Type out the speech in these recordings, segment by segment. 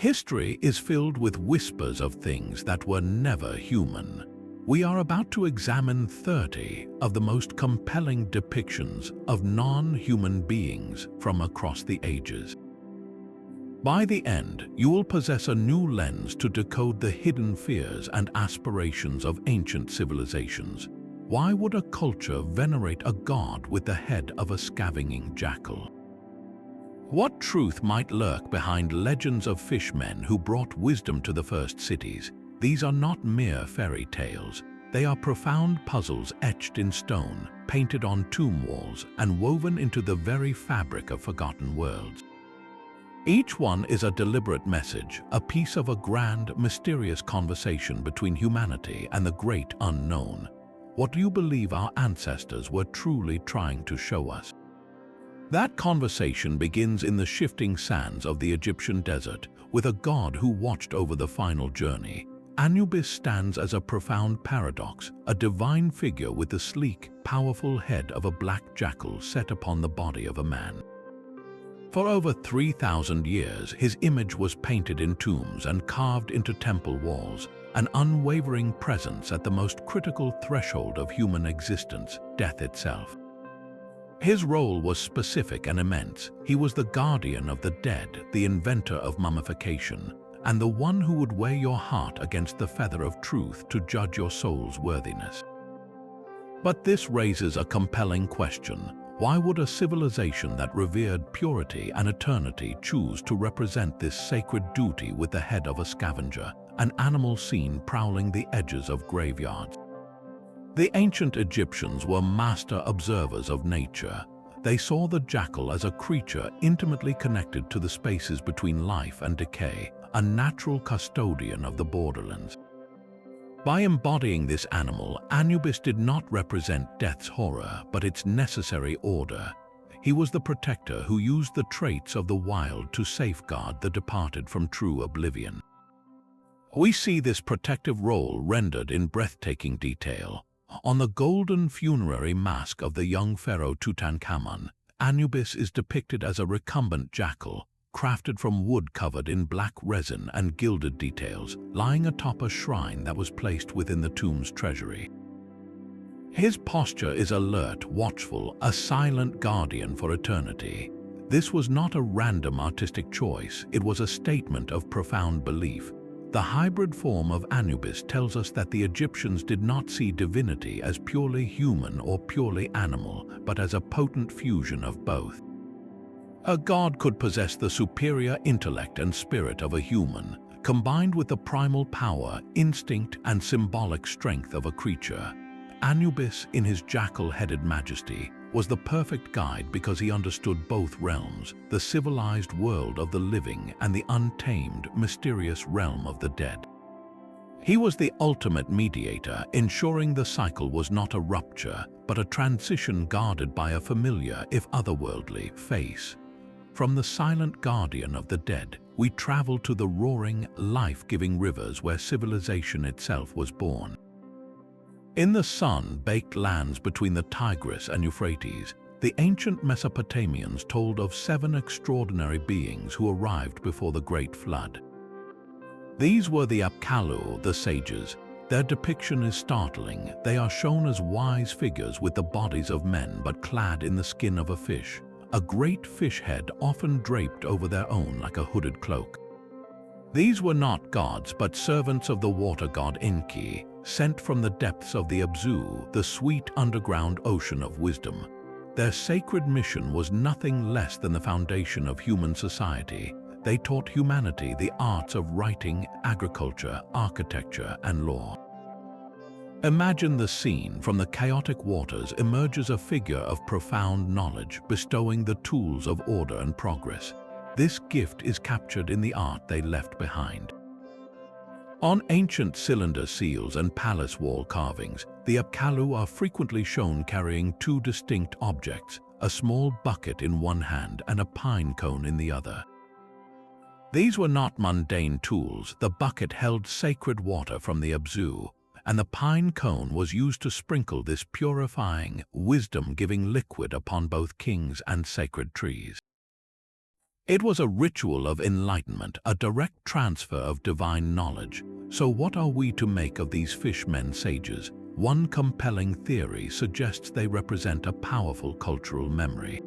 History is filled with whispers of things that were never human. We are about to examine 30 of the most compelling depictions of non-human beings from across the ages. By the end, you will possess a new lens to decode the hidden fears and aspirations of ancient civilizations. Why would a culture venerate a god with the head of a scavenging jackal? What truth might lurk behind legends of fishmen who brought wisdom to the first cities? These are not mere fairy tales. They are profound puzzles etched in stone, painted on tomb walls, and woven into the very fabric of forgotten worlds. Each one is a deliberate message, a piece of a grand, mysterious conversation between humanity and the great unknown. What do you believe our ancestors were truly trying to show us? That conversation begins in the shifting sands of the Egyptian desert, with a god who watched over the final journey. Anubis stands as a profound paradox, a divine figure with the sleek, powerful head of a black jackal set upon the body of a man. For over 3,000 years, his image was painted in tombs and carved into temple walls, an unwavering presence at the most critical threshold of human existence, death itself. His role was specific and immense. He was the guardian of the dead, the inventor of mummification, and the one who would weigh your heart against the feather of truth to judge your soul's worthiness. But this raises a compelling question. Why would a civilization that revered purity and eternity choose to represent this sacred duty with the head of a scavenger, an animal seen prowling the edges of graveyards? The ancient Egyptians were master observers of nature. They saw the jackal as a creature intimately connected to the spaces between life and decay, a natural custodian of the borderlands. By embodying this animal, Anubis did not represent death's horror, but its necessary order. He was the protector who used the traits of the wild to safeguard the departed from true oblivion. We see this protective role rendered in breathtaking detail. On the golden funerary mask of the young pharaoh Tutankhamun, Anubis is depicted as a recumbent jackal, crafted from wood covered in black resin and gilded details, lying atop a shrine that was placed within the tomb's treasury. His posture is alert, watchful, a silent guardian for eternity. This was not a random artistic choice, it was a statement of profound belief. The hybrid form of Anubis tells us that the Egyptians did not see divinity as purely human or purely animal, but as a potent fusion of both. A god could possess the superior intellect and spirit of a human, combined with the primal power, instinct, and symbolic strength of a creature. Anubis, in his jackal-headed majesty, was the perfect guide because he understood both realms, the civilized world of the living and the untamed, mysterious realm of the dead. He was the ultimate mediator, ensuring the cycle was not a rupture, but a transition guarded by a familiar, if otherworldly, face. From the silent guardian of the dead, we travel to the roaring, life-giving rivers where civilization itself was born. In the sun-baked lands between the Tigris and Euphrates, the ancient Mesopotamians told of 7 extraordinary beings who arrived before the Great Flood. These were the Apkallu, the sages. Their depiction is startling. They are shown as wise figures with the bodies of men but clad in the skin of a fish, a great fish head often draped over their own like a hooded cloak. These were not gods but servants of the water god Enki, sent from the depths of the Abzu, the sweet underground ocean of wisdom. Their sacred mission was nothing less than the foundation of human society. They taught humanity the arts of writing, agriculture, architecture, and law. Imagine the scene. From the chaotic waters emerges a figure of profound knowledge, bestowing the tools of order and progress. This gift is captured in the art they left behind. On ancient cylinder seals and palace wall carvings, the Apkallu are frequently shown carrying 2 distinct objects, a small bucket in one hand and a pine cone in the other. These were not mundane tools. The bucket held sacred water from the Abzu, and the pine cone was used to sprinkle this purifying, wisdom-giving liquid upon both kings and sacred trees. It was a ritual of enlightenment, a direct transfer of divine knowledge. So what are we to make of these fishmen sages? One compelling theory suggests they represent a powerful cultural memory.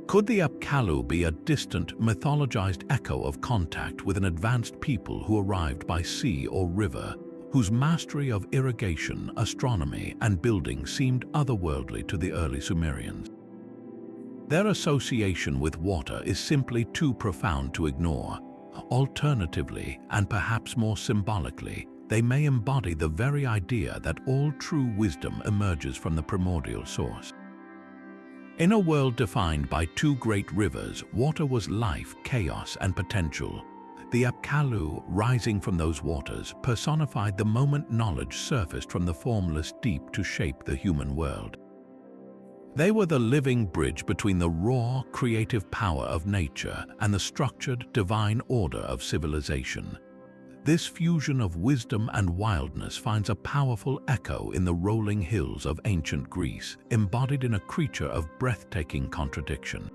Could the Apkallu be a distant, mythologized echo of contact with an advanced people who arrived by sea or river, whose mastery of irrigation, astronomy, and building seemed otherworldly to the early Sumerians? Their association with water is simply too profound to ignore. Alternatively, and perhaps more symbolically, they may embody the very idea that all true wisdom emerges from the primordial source. In a world defined by two great rivers, water was life, chaos, and potential. The Apkallu, rising from those waters, personified the moment knowledge surfaced from the formless deep to shape the human world. They were the living bridge between the raw, creative power of nature and the structured, divine order of civilization. This fusion of wisdom and wildness finds a powerful echo in the rolling hills of ancient Greece, embodied in a creature of breathtaking contradiction.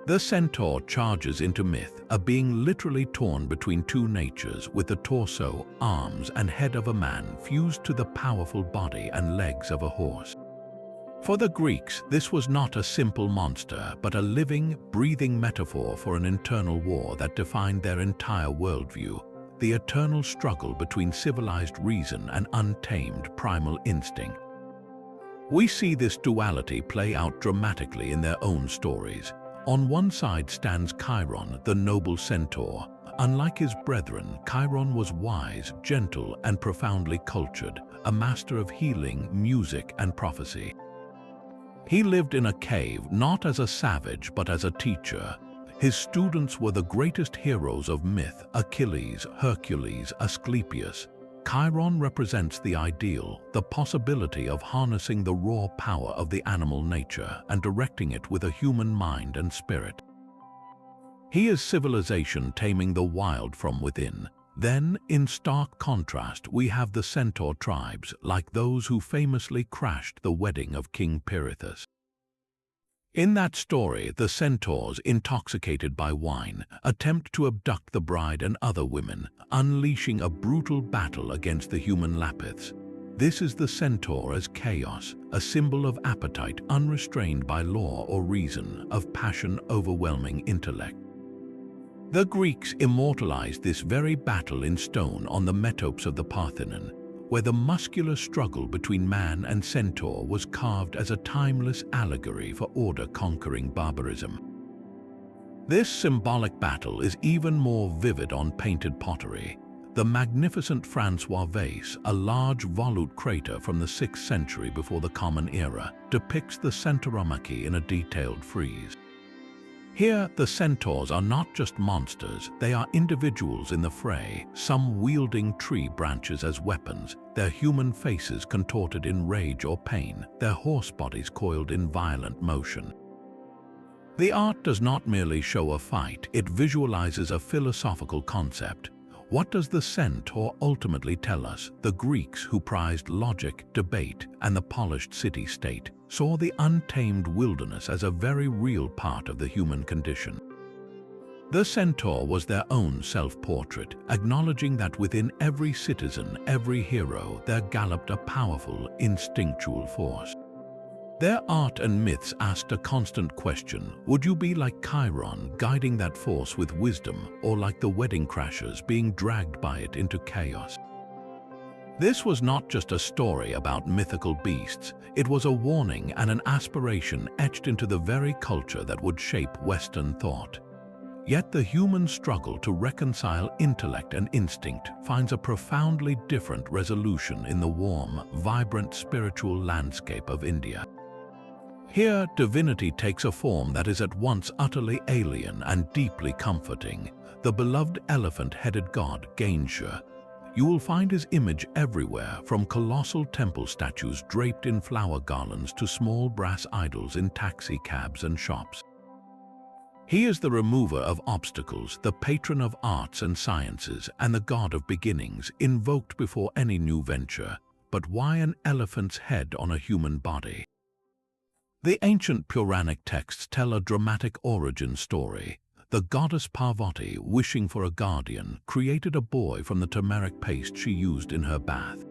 The centaur charges into myth, a being literally torn between two natures, with the torso, arms, and head of a man fused to the powerful body and legs of a horse. For the Greeks, this was not a simple monster, but a living, breathing metaphor for an internal war that defined their entire worldview. The eternal struggle between civilized reason and untamed primal instinct. We see this duality play out dramatically in their own stories. On one side stands Chiron, the noble centaur. Unlike his brethren, Chiron was wise, gentle, and profoundly cultured, a master of healing, music, and prophecy. He lived in a cave, not as a savage, but as a teacher. His students were the greatest heroes of myth: Achilles, Hercules, Asclepius. Chiron represents the ideal, the possibility of harnessing the raw power of the animal nature and directing it with a human mind and spirit. He is civilization taming the wild from within. Then, in stark contrast, we have the centaur tribes, like those who famously crashed the wedding of King Pirithous. In that story, the centaurs, intoxicated by wine, attempt to abduct the bride and other women, unleashing a brutal battle against the human Lapiths. This is the centaur as chaos, a symbol of appetite unrestrained by law or reason, of passion overwhelming intellect. The Greeks immortalized this very battle in stone on the metopes of the Parthenon, where the muscular struggle between man and centaur was carved as a timeless allegory for order conquering barbarism. This symbolic battle is even more vivid on painted pottery. The magnificent Francois vase, a large volute crater from the 6th century before the Common Era, depicts the Centauromachy in a detailed frieze. Here, the centaurs are not just monsters, they are individuals in the fray, some wielding tree branches as weapons, their human faces contorted in rage or pain, their horse bodies coiled in violent motion. The art does not merely show a fight, it visualizes a philosophical concept. What does the centaur ultimately tell us? The Greeks, who prized logic, debate, and the polished city-state, saw the untamed wilderness as a very real part of the human condition. The centaur was their own self-portrait, acknowledging that within every citizen, every hero, there galloped a powerful, instinctual force. Their art and myths asked a constant question: would you be like Chiron, guiding that force with wisdom, or like the wedding crashers, being dragged by it into chaos? This was not just a story about mythical beasts, it was a warning and an aspiration etched into the very culture that would shape Western thought. Yet the human struggle to reconcile intellect and instinct finds a profoundly different resolution in the warm, vibrant spiritual landscape of India. Here, divinity takes a form that is at once utterly alien and deeply comforting: the beloved elephant-headed god Ganesha. You will find his image everywhere, from colossal temple statues draped in flower garlands to small brass idols in taxi cabs and shops. He is the remover of obstacles, the patron of arts and sciences, and the god of beginnings, invoked before any new venture. But why an elephant's head on a human body? The ancient Puranic texts tell a dramatic origin story. the goddess Parvati, wishing for a guardian, created a boy from the turmeric paste she used in her bath.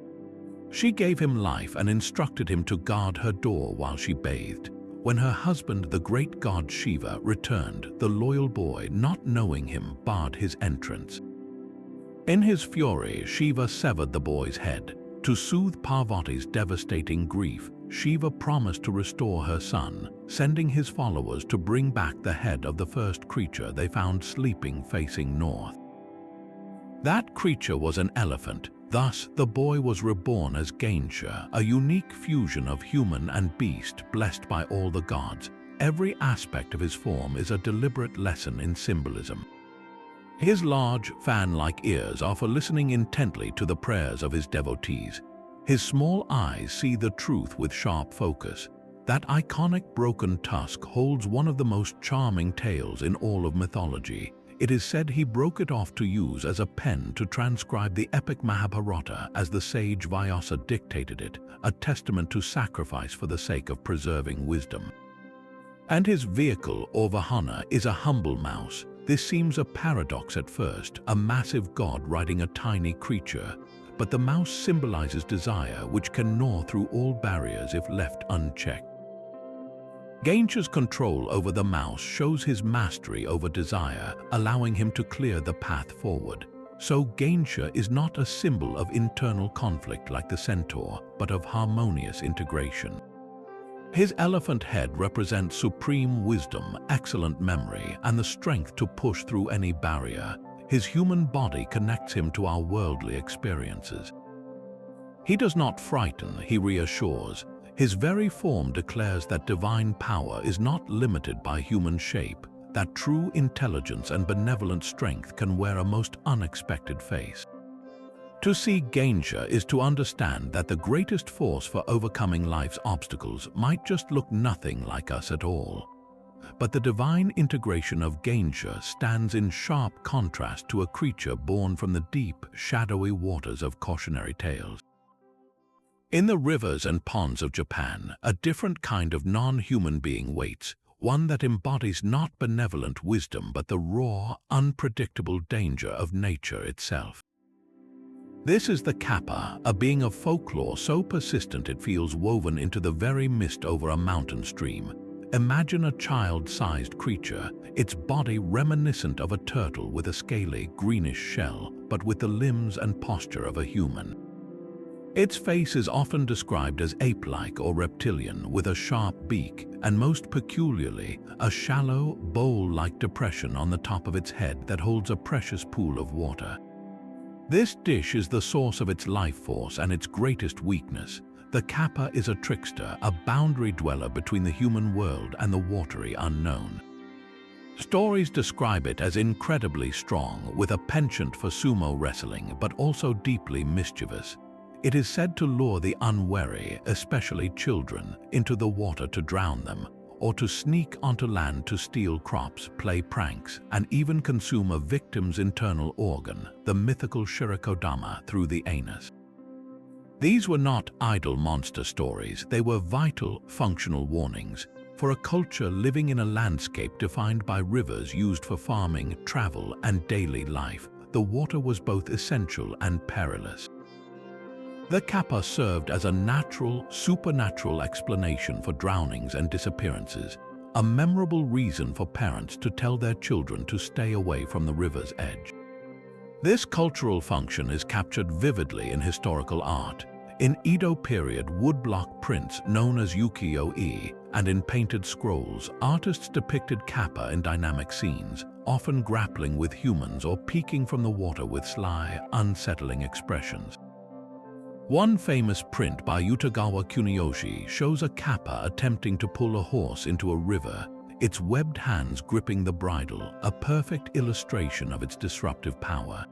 She gave him life and instructed him to guard her door while she bathed. When her husband, the great god Shiva, returned, the loyal boy, not knowing him, barred his entrance. In his fury, Shiva severed the boy's head. To soothe Parvati's devastating grief, Shiva promised to restore her son, sending his followers to bring back the head of the first creature they found sleeping facing north. That creature was an elephant. Thus, the boy was reborn as Ganesha, a unique fusion of human and beast blessed by all the gods. Every aspect of his form is a deliberate lesson in symbolism. His large, fan-like ears are for listening intently to the prayers of his devotees. His small eyes see the truth with sharp focus. That iconic broken tusk holds one of the most charming tales in all of mythology. It is said he broke it off to use as a pen to transcribe the epic Mahabharata as the sage Vyasa dictated it, a testament to sacrifice for the sake of preserving wisdom. And his vehicle, or Vahana, is a humble mouse. This seems a paradox at first, a massive god riding a tiny creature, but the mouse symbolizes desire, which can gnaw through all barriers if left unchecked. Ganesha's control over the mouse shows his mastery over desire, allowing him to clear the path forward. So Ganesha is not a symbol of internal conflict like the centaur, but of harmonious integration. His elephant head represents supreme wisdom, excellent memory, and the strength to push through any barrier. His human body connects him to our worldly experiences. He does not frighten, he reassures. His very form declares that divine power is not limited by human shape, that true intelligence and benevolent strength can wear a most unexpected face. To see Ganesha is to understand that the greatest force for overcoming life's obstacles might just look nothing like us at all. But the divine integration of Ganesha stands in sharp contrast to a creature born from the deep, shadowy waters of cautionary tales. In the rivers and ponds of Japan, a different kind of non-human being waits, one that embodies not benevolent wisdom but the raw, unpredictable danger of nature itself. This is the kappa, a being of folklore so persistent it feels woven into the very mist over a mountain stream. Imagine a child-sized creature, its body reminiscent of a turtle with a scaly, greenish shell, but with the limbs and posture of a human. Its face is often described as ape-like or reptilian, with a sharp beak, and most peculiarly, a shallow, bowl-like depression on the top of its head that holds a precious pool of water. This dish is the source of its life force and its greatest weakness. The kappa is a trickster, a boundary dweller between the human world and the watery unknown. Stories describe it as incredibly strong, with a penchant for sumo wrestling, but also deeply mischievous. It is said to lure the unwary, especially children, into the water to drown them, or to sneak onto land to steal crops, play pranks, and even consume a victim's internal organ, the mythical shirikodama, through the anus. These were not idle monster stories, they were vital, functional warnings. For a culture living in a landscape defined by rivers used for farming, travel, and daily life, the water was both essential and perilous. The kappa served as a natural, supernatural explanation for drownings and disappearances, a memorable reason for parents to tell their children to stay away from the river's edge. This cultural function is captured vividly in historical art. In Edo period woodblock prints known as ukiyo-e, and in painted scrolls, artists depicted kappa in dynamic scenes, often grappling with humans or peeking from the water with sly, unsettling expressions. One famous print by Utagawa Kuniyoshi shows a kappa attempting to pull a horse into a river, its webbed hands gripping the bridle, a perfect illustration of its disruptive power.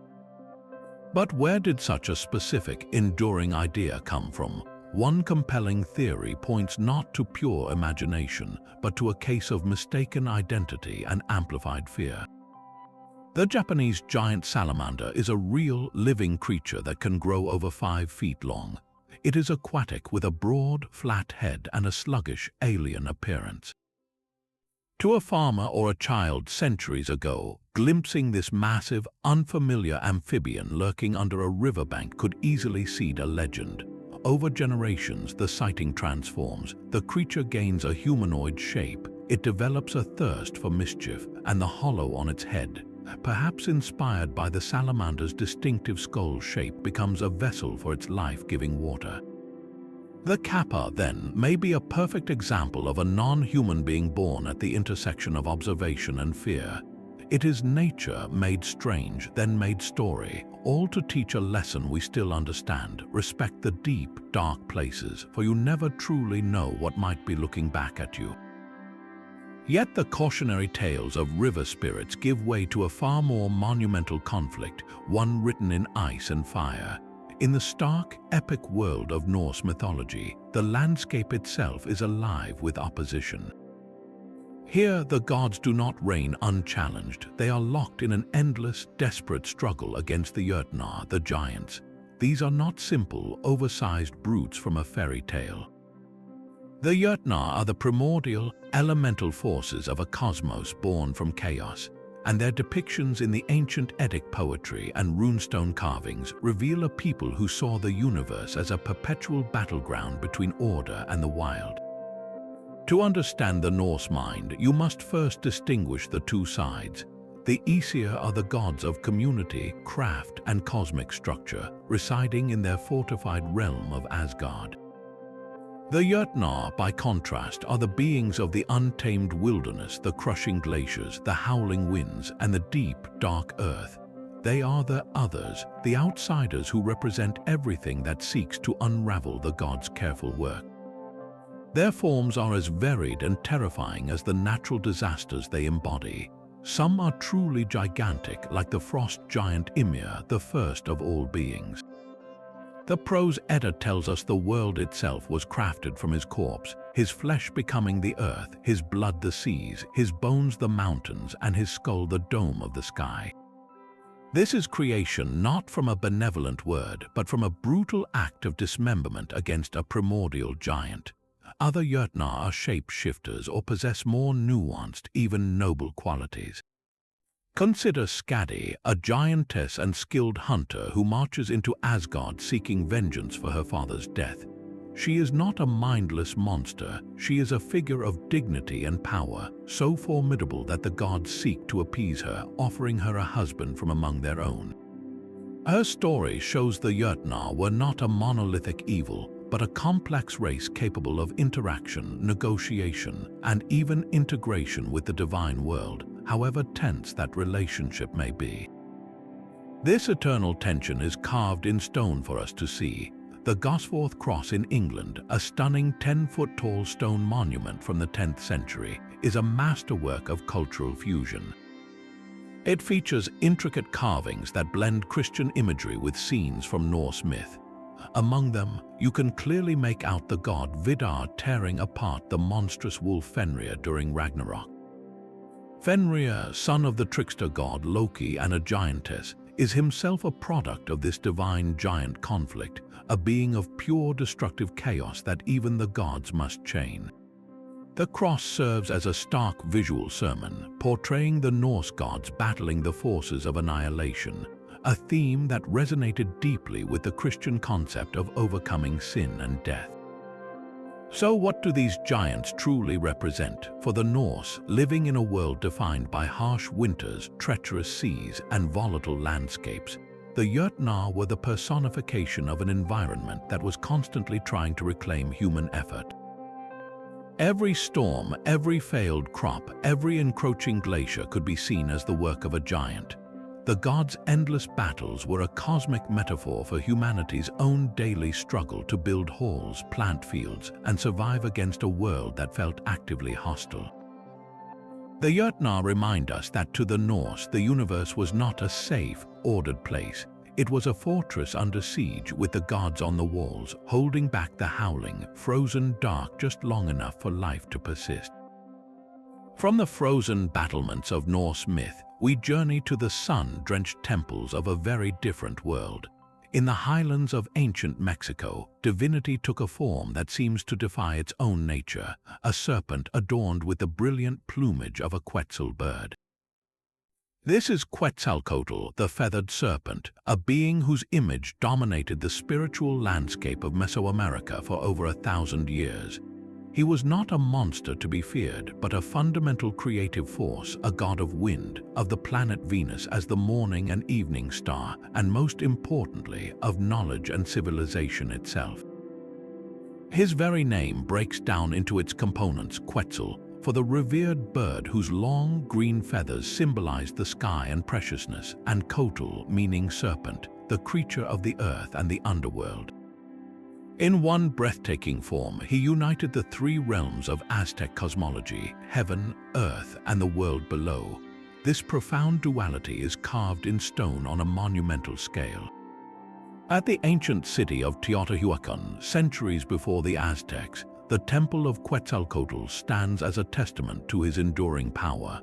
But where did such a specific, enduring idea come from? One compelling theory points not to pure imagination, but to a case of mistaken identity and amplified fear. The Japanese giant salamander is a real, living creature that can grow over 5 feet long. It is aquatic with a broad, flat head and a sluggish, alien appearance. To a farmer or a child centuries ago, glimpsing this massive, unfamiliar amphibian lurking under a riverbank could easily seed a legend. Over generations, the sighting transforms. The creature gains a humanoid shape. It develops a thirst for mischief, and the hollow on its head, perhaps inspired by the salamander's distinctive skull shape, becomes a vessel for its life-giving water. The kappa, then, may be a perfect example of a non-human being born at the intersection of observation and fear. It is nature made strange, then made story, all to teach a lesson we still understand. Respect the deep, dark places, for you never truly know what might be looking back at you. Yet the cautionary tales of river spirits give way to a far more monumental conflict, one written in ice and fire. In the stark, epic world of Norse mythology, the landscape itself is alive with opposition. Here, the gods do not reign unchallenged. They are locked in an endless, desperate struggle against the Jötnar, the giants. These are not simple, oversized brutes from a fairy tale. The Jötnar are the primordial, elemental forces of a cosmos born from chaos, and their depictions in the ancient Eddic poetry and runestone carvings reveal a people who saw the universe as a perpetual battleground between order and the wild. To understand the Norse mind, you must first distinguish the two sides. The Aesir are the gods of community, craft, and cosmic structure, residing in their fortified realm of Asgard. The Jötnar, by contrast, are the beings of the untamed wilderness, the crushing glaciers, the howling winds, and the deep, dark earth. They are the others, the outsiders who represent everything that seeks to unravel the gods' careful work. Their forms are as varied and terrifying as the natural disasters they embody. Some are truly gigantic, like the frost giant Ymir, the first of all beings. The prose Edda tells us the world itself was crafted from his corpse, his flesh becoming the earth, his blood the seas, his bones the mountains, and his skull the dome of the sky. This is creation not from a benevolent word, but from a brutal act of dismemberment against a primordial giant. Other Jötnar are shape-shifters or possess more nuanced, even noble qualities. Consider Skadi, a giantess and skilled hunter who marches into Asgard seeking vengeance for her father's death. She is not a mindless monster, she is a figure of dignity and power, so formidable that the gods seek to appease her, offering her a husband from among their own. Her story shows the Jötnar were not a monolithic evil, but a complex race capable of interaction, negotiation, and even integration with the divine world, however tense that relationship may be. This eternal tension is carved in stone for us to see. The Gosforth Cross in England, a stunning 10-foot-tall stone monument from the 10th century, is a masterwork of cultural fusion. It features intricate carvings that blend Christian imagery with scenes from Norse myth. Among them, you can clearly make out the god Vidar tearing apart the monstrous wolf Fenrir during Ragnarok. Fenrir, son of the trickster god Loki and a giantess, is himself a product of this divine giant conflict, a being of pure destructive chaos that even the gods must chain. The cross serves as a stark visual sermon, portraying the Norse gods battling the forces of annihilation, a theme that resonated deeply with the Christian concept of overcoming sin and death. So what do these giants truly represent? For the Norse, living in a world defined by harsh winters, treacherous seas, and volatile landscapes, the Jötnar were the personification of an environment that was constantly trying to reclaim human effort. Every storm, every failed crop, every encroaching glacier could be seen as the work of a giant. The gods' endless battles were a cosmic metaphor for humanity's own daily struggle to build halls, plant fields, and survive against a world that felt actively hostile. The Jötnar remind us that to the Norse, the universe was not a safe, ordered place. It was a fortress under siege with the gods on the walls, holding back the howling, frozen dark just long enough for life to persist. From the frozen battlements of Norse myth, we journey to the sun-drenched temples of a very different world. In the highlands of ancient Mexico, divinity took a form that seems to defy its own nature, a serpent adorned with the brilliant plumage of a quetzal bird. This is Quetzalcoatl, the feathered serpent, a being whose image dominated the spiritual landscape of Mesoamerica for over 1,000 years. He was not a monster to be feared, but a fundamental creative force, a god of wind, of the planet Venus as the morning and evening star, and most importantly, of knowledge and civilization itself. His very name breaks down into its components, Quetzal, for the revered bird whose long green feathers symbolized the sky and preciousness, and Coatl, meaning serpent, the creature of the earth and the underworld. In one breathtaking form, he united the three realms of Aztec cosmology, heaven, earth, and the world below. This profound duality is carved in stone on a monumental scale. At the ancient city of Teotihuacan, centuries before the Aztecs, the Temple of Quetzalcoatl stands as a testament to his enduring power.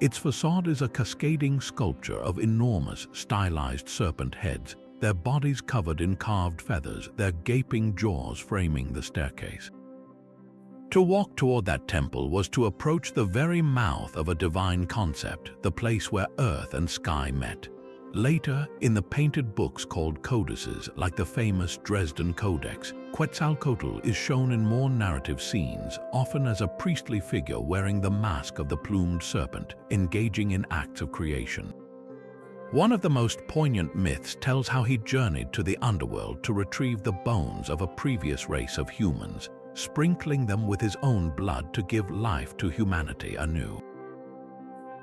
Its facade is a cascading sculpture of enormous, stylized serpent heads, their bodies covered in carved feathers, their gaping jaws framing the staircase. To walk toward that temple was to approach the very mouth of a divine concept, the place where earth and sky met. Later, in the painted books called codices, like the famous Dresden Codex, Quetzalcoatl is shown in more narrative scenes, often as a priestly figure wearing the mask of the plumed serpent, engaging in acts of creation. One of the most poignant myths tells how he journeyed to the underworld to retrieve the bones of a previous race of humans, sprinkling them with his own blood to give life to humanity anew.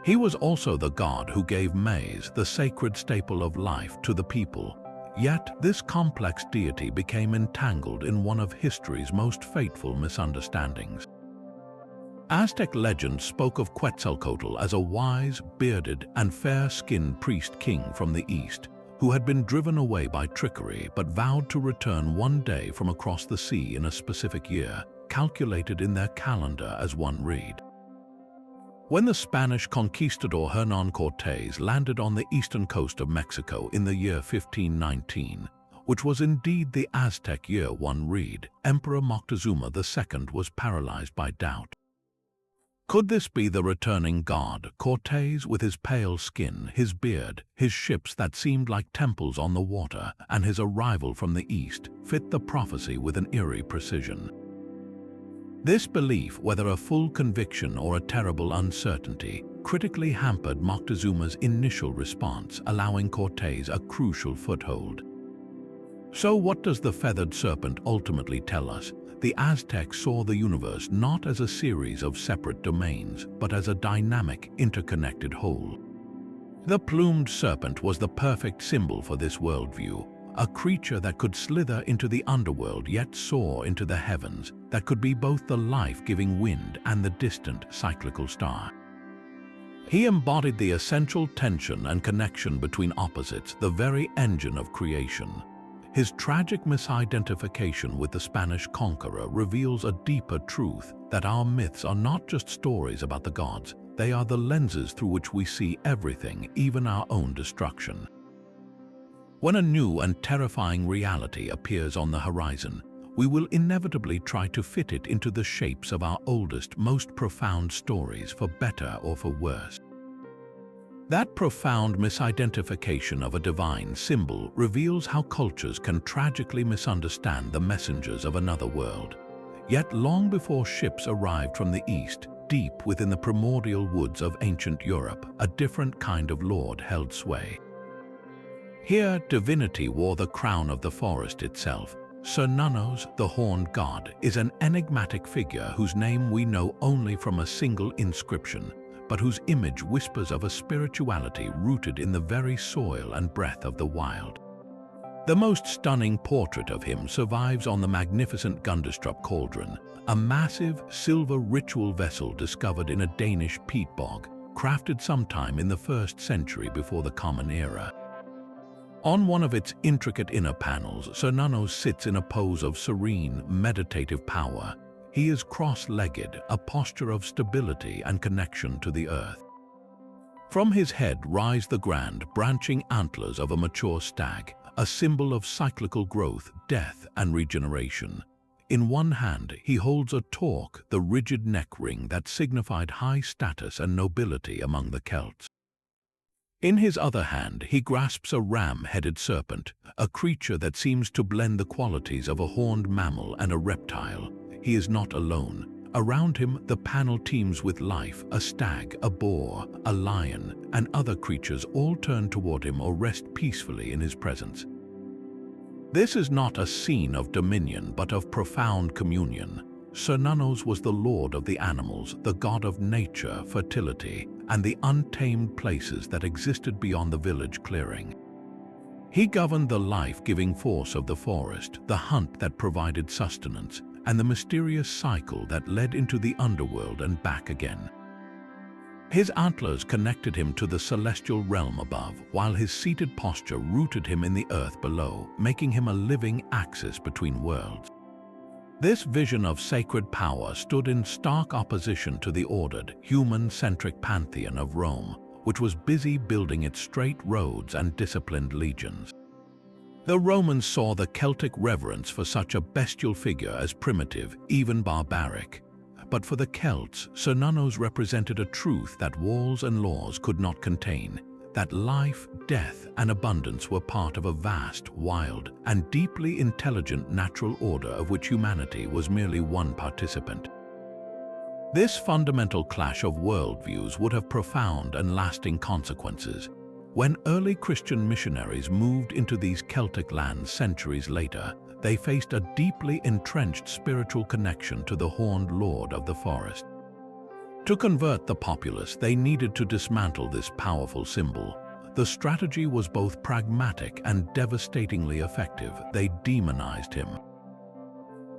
He was also the god who gave maize, the sacred staple of life, to the people. Yet this complex deity became entangled in one of history's most fateful misunderstandings. Aztec legend spoke of Quetzalcoatl as a wise, bearded, and fair-skinned priest-king from the east, who had been driven away by trickery but vowed to return one day from across the sea in a specific year, calculated in their calendar as one reed. When the Spanish conquistador Hernán Cortés landed on the eastern coast of Mexico in the year 1519, which was indeed the Aztec year one reed, Emperor Moctezuma II was paralyzed by doubt. Could this be the returning god, Cortés with his pale skin, his beard, his ships that seemed like temples on the water, and his arrival from the east, fit the prophecy with an eerie precision? This belief, whether a full conviction or a terrible uncertainty, critically hampered Moctezuma's initial response, allowing Cortés a crucial foothold. So what does the feathered serpent ultimately tell us? The Aztecs saw the universe not as a series of separate domains, but as a dynamic, interconnected whole. The plumed serpent was the perfect symbol for this worldview, a creature that could slither into the underworld yet soar into the heavens, that could be both the life-giving wind and the distant cyclical star. He embodied the essential tension and connection between opposites, the very engine of creation. His tragic misidentification with the Spanish conqueror reveals a deeper truth, that our myths are not just stories about the gods, they are the lenses through which we see everything, even our own destruction. When a new and terrifying reality appears on the horizon, we will inevitably try to fit it into the shapes of our oldest, most profound stories, for better or for worse. That profound misidentification of a divine symbol reveals how cultures can tragically misunderstand the messengers of another world. Yet long before ships arrived from the east, deep within the primordial woods of ancient Europe, a different kind of lord held sway. Here, divinity wore the crown of the forest itself. Cernunnos, the horned god, is an enigmatic figure whose name we know only from a single inscription, but whose image whispers of a spirituality rooted in the very soil and breath of the wild. The most stunning portrait of him survives on the magnificent Gundestrup cauldron, a massive silver ritual vessel discovered in a Danish peat bog, crafted sometime in the 1st century before the Common Era. On one of its intricate inner panels, Cernunnos sits in a pose of serene, meditative power. He is cross-legged, a posture of stability and connection to the earth. From his head rise the grand, branching antlers of a mature stag, a symbol of cyclical growth, death, and regeneration. In one hand, he holds a torque, the rigid neck ring that signified high status and nobility among the Celts. In his other hand, he grasps a ram-headed serpent, a creature that seems to blend the qualities of a horned mammal and a reptile. He is not alone. Around him, the panel teems with life: a stag, a boar, a lion, and other creatures all turn toward him or rest peacefully in his presence. This is not a scene of dominion, but of profound communion. Cernunnos was the lord of the animals, the god of nature, fertility, and the untamed places that existed beyond the village clearing. He governed the life-giving force of the forest, the hunt that provided sustenance, and the mysterious cycle that led into the underworld and back again. His antlers connected him to the celestial realm above, while his seated posture rooted him in the earth below, making him a living axis between worlds. This vision of sacred power stood in stark opposition to the ordered, human-centric pantheon of Rome, which was busy building its straight roads and disciplined legions. The Romans saw the Celtic reverence for such a bestial figure as primitive, even barbaric. But for the Celts, Cernunnos represented a truth that walls and laws could not contain, that life, death, and abundance were part of a vast, wild, and deeply intelligent natural order of which humanity was merely one participant. This fundamental clash of worldviews would have profound and lasting consequences. When early Christian missionaries moved into these Celtic lands centuries later, they faced a deeply entrenched spiritual connection to the horned lord of the forest. To convert the populace, they needed to dismantle this powerful symbol. The strategy was both pragmatic and devastatingly effective. They demonized him.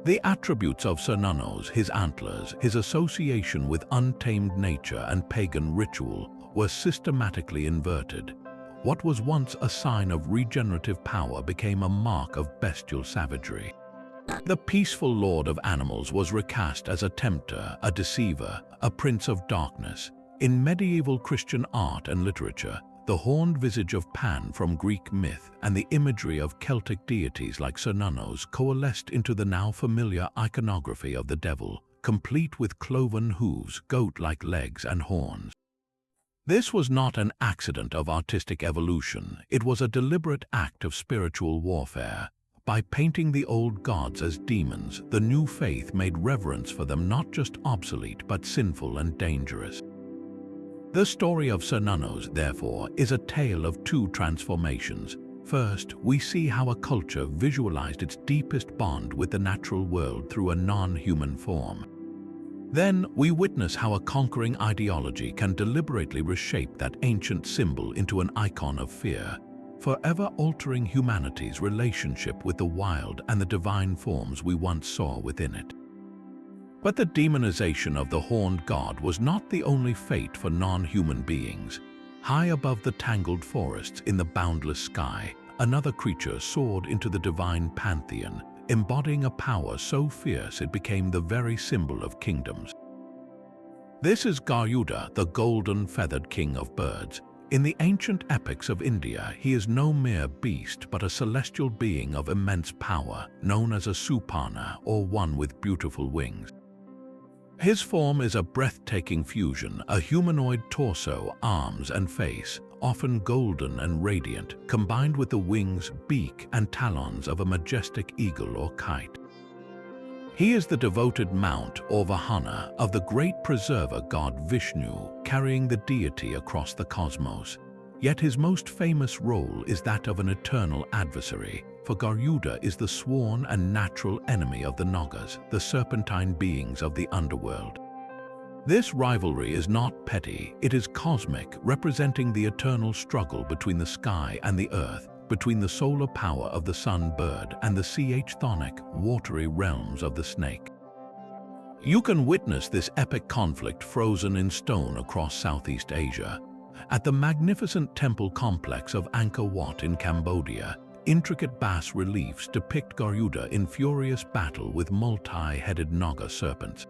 The attributes of Cernunnos, his antlers, his association with untamed nature and pagan ritual, were systematically inverted. What was once a sign of regenerative power became a mark of bestial savagery. The peaceful lord of animals was recast as a tempter, a deceiver, a prince of darkness. In medieval Christian art and literature, the horned visage of Pan from Greek myth and the imagery of Celtic deities like Cernunnos coalesced into the now familiar iconography of the devil, complete with cloven hooves, goat-like legs, and horns. This was not an accident of artistic evolution. It was a deliberate act of spiritual warfare. By painting the old gods as demons, the new faith made reverence for them not just obsolete but sinful and dangerous. The story of Cernunnos, therefore, is a tale of two transformations. First, we see how a culture visualized its deepest bond with the natural world through a non-human form. Then, we witness how a conquering ideology can deliberately reshape that ancient symbol into an icon of fear, forever altering humanity's relationship with the wild and the divine forms we once saw within it. But the demonization of the horned god was not the only fate for non-human beings. High above the tangled forests in the boundless sky, another creature soared into the divine pantheon, embodying a power so fierce it became the very symbol of kingdoms. This is Garuda, the golden-feathered king of birds. In the ancient epics of India, he is no mere beast but a celestial being of immense power, known as a Suparna, or one with beautiful wings. His form is a breathtaking fusion, a humanoid torso, arms, and face, often golden and radiant, combined with the wings, beak, and talons of a majestic eagle or kite. He is the devoted mount or vahana of the great preserver god Vishnu, carrying the deity across the cosmos. Yet his most famous role is that of an eternal adversary, for Garuda is the sworn and natural enemy of the Nagas, the serpentine beings of the underworld. This rivalry is not petty, it is cosmic, representing the eternal struggle between the sky and the earth, between the solar power of the sun bird and the chthonic, watery realms of the snake. You can witness this epic conflict frozen in stone across Southeast Asia. At the magnificent temple complex of Angkor Wat in Cambodia, intricate bas-reliefs depict Garuda in furious battle with multi-headed Naga serpents.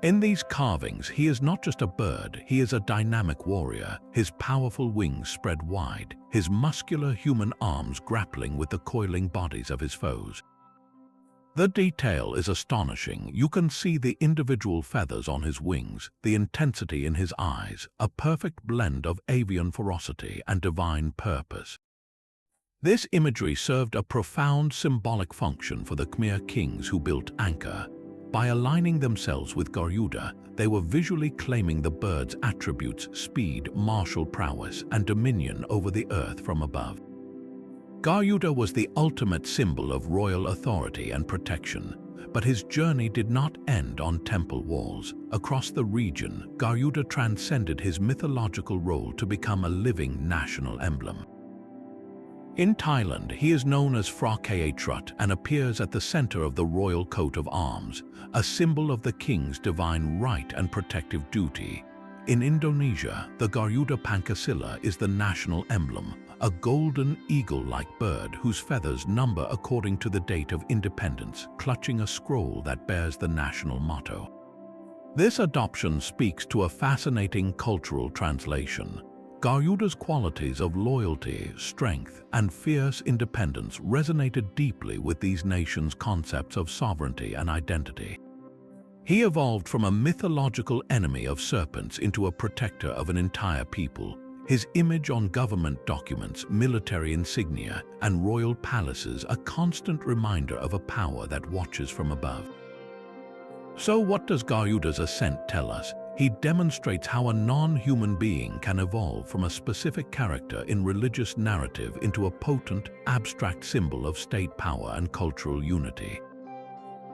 In these carvings, he is not just a bird, he is a dynamic warrior, his powerful wings spread wide, his muscular human arms grappling with the coiling bodies of his foes. The detail is astonishing. You can see the individual feathers on his wings, the intensity in his eyes, a perfect blend of avian ferocity and divine purpose. This imagery served a profound symbolic function for the Khmer kings who built Angkor. By aligning themselves with Garuda, they were visually claiming the bird's attributes: speed, martial prowess, and dominion over the earth from above. Garuda was the ultimate symbol of royal authority and protection, but his journey did not end on temple walls. Across the region, Garuda transcended his mythological role to become a living national emblem. In Thailand, he is known as Phra Kae Trut and appears at the center of the royal coat of arms, a symbol of the king's divine right and protective duty. In Indonesia, the Garuda Pancasila is the national emblem, a golden eagle-like bird whose feathers number according to the date of independence, clutching a scroll that bears the national motto. This adoption speaks to a fascinating cultural translation. Garuda's qualities of loyalty, strength, and fierce independence resonated deeply with these nations' concepts of sovereignty and identity. He evolved from a mythological enemy of serpents into a protector of an entire people. His image on government documents, military insignia, and royal palaces a constant reminder of a power that watches from above. So what does Garuda's ascent tell us? He demonstrates how a non-human being can evolve from a specific character in religious narrative into a potent, abstract symbol of state power and cultural unity.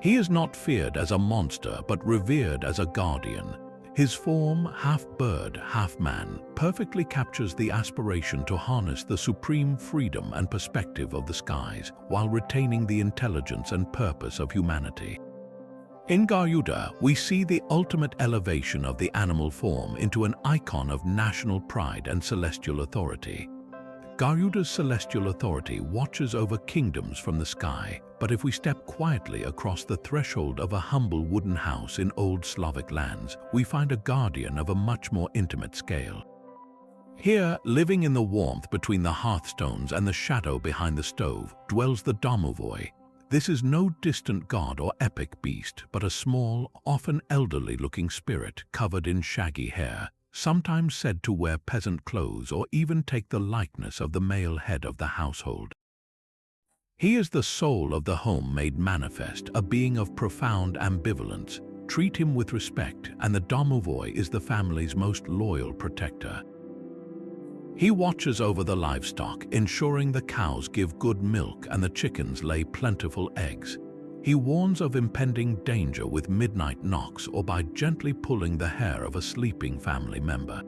He is not feared as a monster, but revered as a guardian. His form, half bird, half man, perfectly captures the aspiration to harness the supreme freedom and perspective of the skies, while retaining the intelligence and purpose of humanity. In Garuda, we see the ultimate elevation of the animal form into an icon of national pride and celestial authority. Garuda's celestial authority watches over kingdoms from the sky, but if we step quietly across the threshold of a humble wooden house in old Slavic lands, we find a guardian of a much more intimate scale. Here, living in the warmth between the hearthstones and the shadow behind the stove, dwells the domovoi. This is no distant god or epic beast, but a small, often elderly-looking spirit covered in shaggy hair, sometimes said to wear peasant clothes or even take the likeness of the male head of the household. He is the soul of the home made manifest, a being of profound ambivalence. Treat him with respect, and the domovoi is the family's most loyal protector. He watches over the livestock, ensuring the cows give good milk and the chickens lay plentiful eggs. He warns of impending danger with midnight knocks or by gently pulling the hair of a sleeping family member.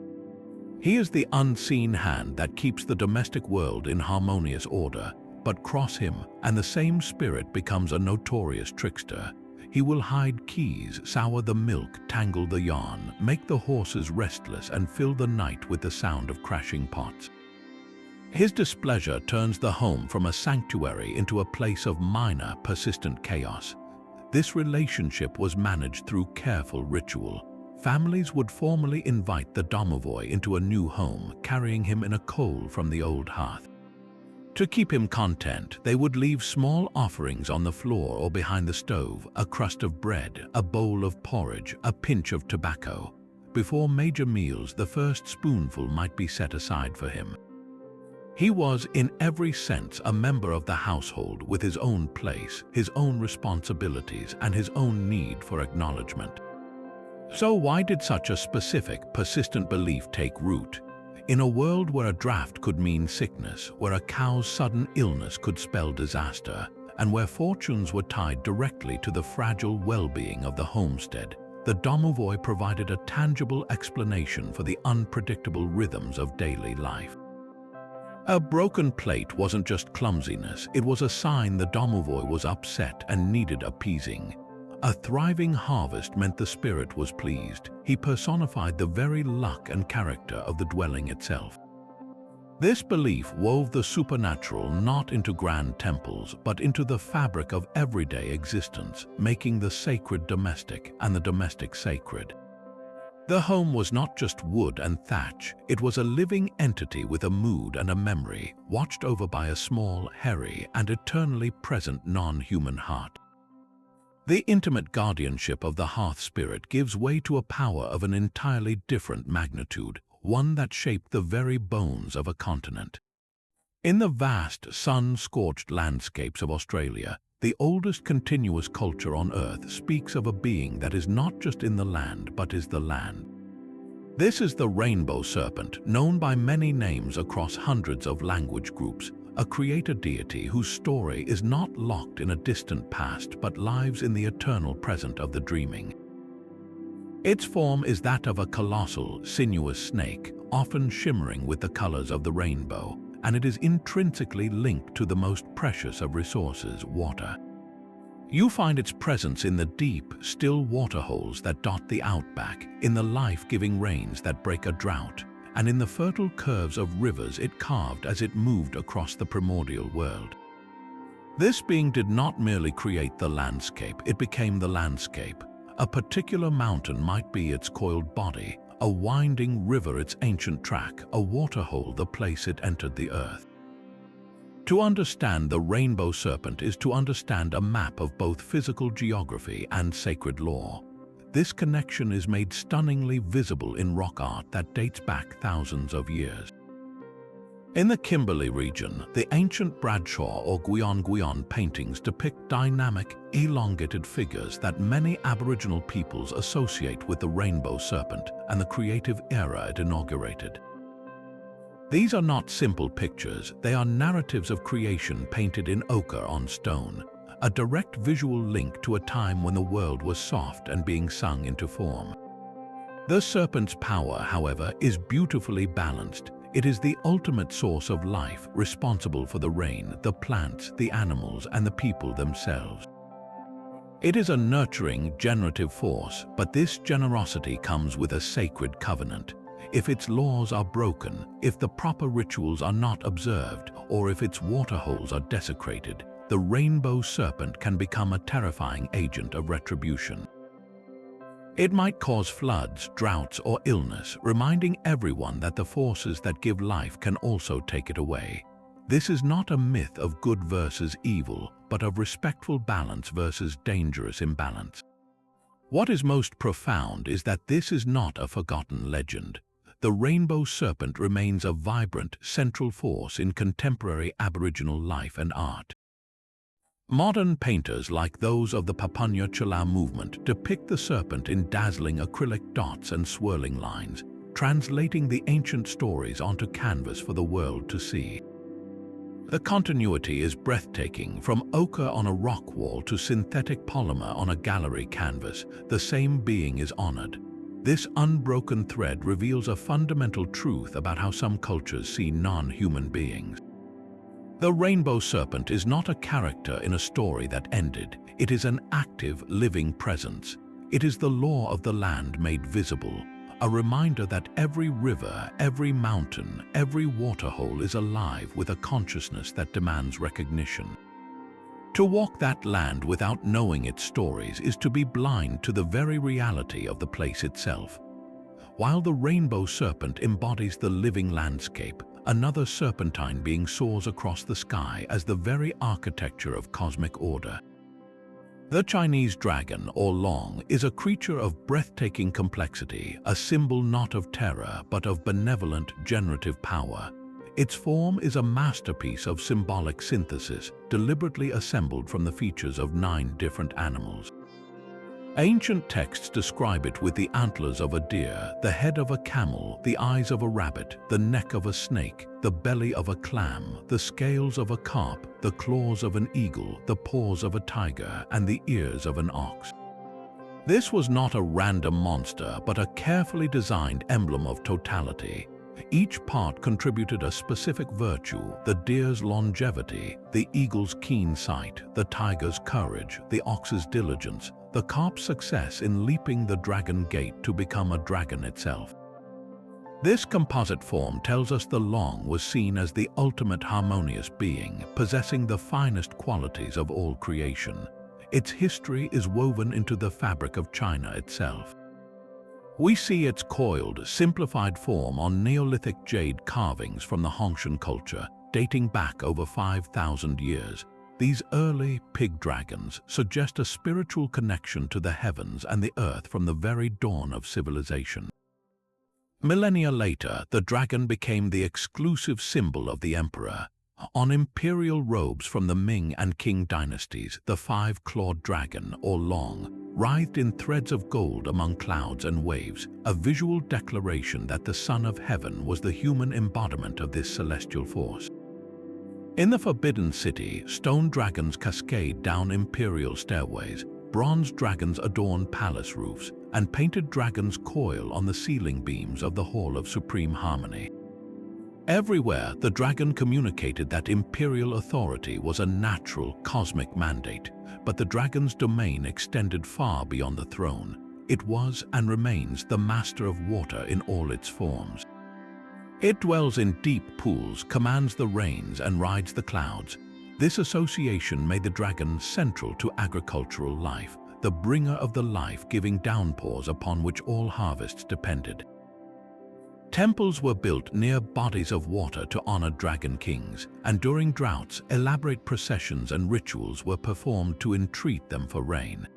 He is the unseen hand that keeps the domestic world in harmonious order, but cross him, and the same spirit becomes a notorious trickster. He will hide keys, sour the milk, tangle the yarn, make the horses restless, and fill the night with the sound of crashing pots. His displeasure turns the home from a sanctuary into a place of minor, persistent chaos. This relationship was managed through careful ritual. Families would formally invite the domovoi into a new home, carrying him in a coal from the old hearth. To keep him content, they would leave small offerings on the floor or behind the stove, a crust of bread, a bowl of porridge, a pinch of tobacco. Before major meals, the first spoonful might be set aside for him. He was, in every sense, a member of the household with his own place, his own responsibilities, and his own need for acknowledgement. So why did such a specific, persistent belief take root? In a world where a draft could mean sickness, where a cow's sudden illness could spell disaster, and where fortunes were tied directly to the fragile well-being of the homestead, the domovoi provided a tangible explanation for the unpredictable rhythms of daily life. A broken plate wasn't just clumsiness, it was a sign the domovoi was upset and needed appeasing. A thriving harvest meant the spirit was pleased. He personified the very luck and character of the dwelling itself. This belief wove the supernatural not into grand temples, but into the fabric of everyday existence, making the sacred domestic and the domestic sacred. The home was not just wood and thatch, it was a living entity with a mood and a memory, watched over by a small, hairy, and eternally present non-human heart. The intimate guardianship of the hearth spirit gives way to a power of an entirely different magnitude, one that shaped the very bones of a continent. In the vast, sun-scorched landscapes of Australia, the oldest continuous culture on Earth speaks of a being that is not just in the land but is the land. This is the rainbow serpent, known by many names across hundreds of language groups, a creator deity whose story is not locked in a distant past but lives in the eternal present of the dreaming. Its form is that of a colossal, sinuous snake, often shimmering with the colors of the rainbow, and it is intrinsically linked to the most precious of resources, water. You find its presence in the deep, still waterholes that dot the outback, in the life-giving rains that break a drought, and in the fertile curves of rivers it carved as it moved across the primordial world. This being did not merely create the landscape, it became the landscape. A particular mountain might be its coiled body, a winding river its ancient track, a waterhole the place it entered the earth. To understand the rainbow serpent is to understand a map of both physical geography and sacred lore. This connection is made stunningly visible in rock art that dates back thousands of years. In the Kimberley region, the ancient Bradshaw or Guion paintings depict dynamic, elongated figures that many Aboriginal peoples associate with the rainbow serpent and the creative era it inaugurated. These are not simple pictures, they are narratives of creation painted in ochre on stone, a direct visual link to a time when the world was soft and being sung into form. The serpent's power, however, is beautifully balanced. It is the ultimate source of life, responsible for the rain, the plants, the animals, and the people themselves. It is a nurturing, generative force, but this generosity comes with a sacred covenant. If its laws are broken, if the proper rituals are not observed, or if its waterholes are desecrated, the rainbow serpent can become a terrifying agent of retribution. It might cause floods, droughts, or illness, reminding everyone that the forces that give life can also take it away. This is not a myth of good versus evil, but of respectful balance versus dangerous imbalance. What is most profound is that this is not a forgotten legend. The rainbow serpent remains a vibrant, central force in contemporary Aboriginal life and art. Modern painters like those of the Papunya Chala movement depict the serpent in dazzling acrylic dots and swirling lines, translating the ancient stories onto canvas for the world to see. The continuity is breathtaking, from ochre on a rock wall to synthetic polymer on a gallery canvas. The same being is honored. This unbroken thread reveals a fundamental truth about how some cultures see non-human beings. The rainbow serpent is not a character in a story that ended. It is an active, living presence. It is the law of the land made visible, a reminder that every river, every mountain, every waterhole is alive with a consciousness that demands recognition. To walk that land without knowing its stories is to be blind to the very reality of the place itself. While the rainbow serpent embodies the living landscape, another serpentine being soars across the sky as the very architecture of cosmic order. The Chinese dragon, or long, is a creature of breathtaking complexity, a symbol not of terror but of benevolent, generative power. Its form is a masterpiece of symbolic synthesis, deliberately assembled from the features of 9 different animals. Ancient texts describe it with the antlers of a deer, the head of a camel, the eyes of a rabbit, the neck of a snake, the belly of a clam, the scales of a carp, the claws of an eagle, the paws of a tiger, and the ears of an ox. This was not a random monster, but a carefully designed emblem of totality. Each part contributed a specific virtue: the deer's longevity, the eagle's keen sight, the tiger's courage, the ox's diligence, the carp's success in leaping the dragon gate to become a dragon itself. This composite form tells us the Long was seen as the ultimate harmonious being, possessing the finest qualities of all creation. Its history is woven into the fabric of China itself. We see its coiled, simplified form on Neolithic jade carvings from the Hongshan culture, dating back over 5,000 years. These early pig dragons suggest a spiritual connection to the heavens and the earth from the very dawn of civilization. Millennia later, the dragon became the exclusive symbol of the emperor. On imperial robes from the Ming and Qing dynasties, the five-clawed dragon, or Long, writhed in threads of gold among clouds and waves, a visual declaration that the Son of Heaven was the human embodiment of this celestial force. In the Forbidden City, stone dragons cascade down imperial stairways, bronze dragons adorn palace roofs, and painted dragons coil on the ceiling beams of the Hall of Supreme Harmony. Everywhere, the dragon communicated that imperial authority was a natural, cosmic mandate, but the dragon's domain extended far beyond the throne. It was and remains the master of water in all its forms. It dwells in deep pools, commands the rains, and rides the clouds. This association made the dragon central to agricultural life, the bringer of the life-giving downpours upon which all harvests depended. Temples were built near bodies of water to honor dragon kings, and during droughts, elaborate processions and rituals were performed to entreat them for rain.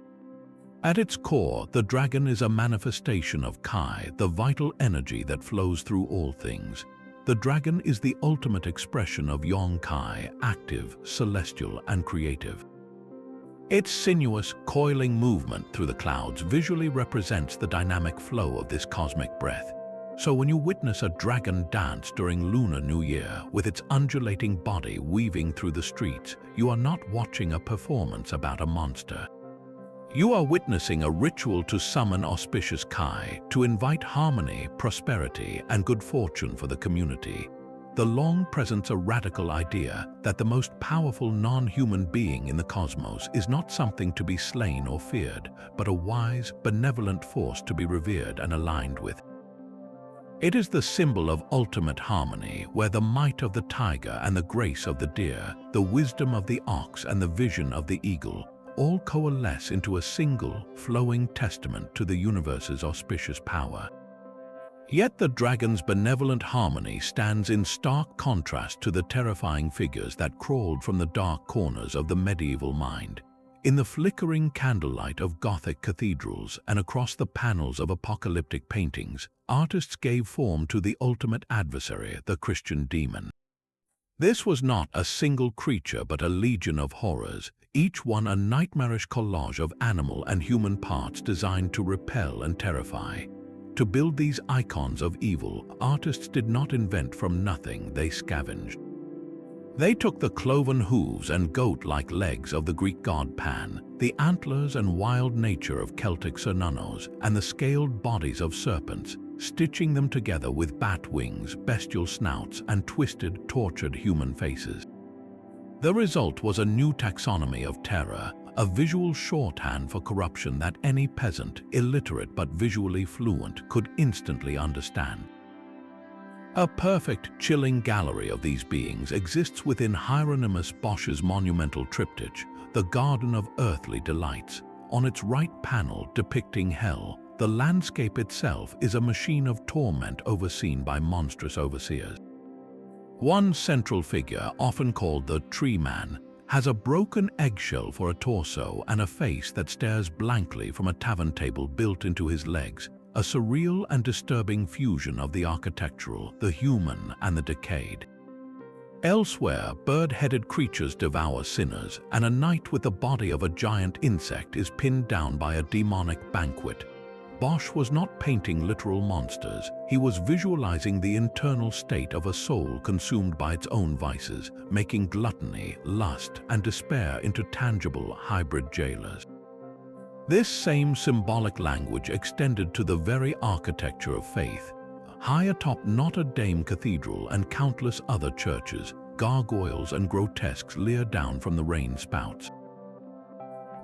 At its core, the dragon is a manifestation of Kai, the vital energy that flows through all things. The dragon is the ultimate expression of Yong Kai, active, celestial, and creative. Its sinuous, coiling movement through the clouds visually represents the dynamic flow of this cosmic breath. So when you witness a dragon dance during Lunar New Year with its undulating body weaving through the streets, you are not watching a performance about a monster. You are witnessing a ritual to summon auspicious Kai, to invite harmony, prosperity, and good fortune for the community. The Long presents a radical idea that the most powerful non-human being in the cosmos is not something to be slain or feared, but a wise, benevolent force to be revered and aligned with. It is the symbol of ultimate harmony, where the might of the tiger and the grace of the deer, the wisdom of the ox and the vision of the eagle, all coalesce into a single, flowing testament to the universe's auspicious power. Yet the dragon's benevolent harmony stands in stark contrast to the terrifying figures that crawled from the dark corners of the medieval mind. In the flickering candlelight of Gothic cathedrals and across the panels of apocalyptic paintings, artists gave form to the ultimate adversary, the Christian demon. This was not a single creature but a legion of horrors, each one a nightmarish collage of animal and human parts designed to repel and terrify. To build these icons of evil, artists did not invent from nothing, they scavenged. They took the cloven hooves and goat-like legs of the Greek god Pan, the antlers and wild nature of Celtic Cernunnos, and the scaled bodies of serpents, stitching them together with bat wings, bestial snouts, and twisted, tortured human faces. The result was a new taxonomy of terror, a visual shorthand for corruption that any peasant, illiterate but visually fluent, could instantly understand. A perfect, chilling gallery of these beings exists within Hieronymus Bosch's monumental triptych, The Garden of Earthly Delights. On its right panel depicting hell, the landscape itself is a machine of torment overseen by monstrous overseers. One central figure, often called the Tree Man, has a broken eggshell for a torso and a face that stares blankly from a tavern table built into his legs, a surreal and disturbing fusion of the architectural, the human, and the decayed. Elsewhere, bird-headed creatures devour sinners, and a knight with the body of a giant insect is pinned down by a demonic banquet. Bosch was not painting literal monsters, he was visualizing the internal state of a soul consumed by its own vices, making gluttony, lust, and despair into tangible hybrid jailers. This same symbolic language extended to the very architecture of faith. High atop Notre Dame Cathedral and countless other churches, gargoyles and grotesques leer down from the rain spouts.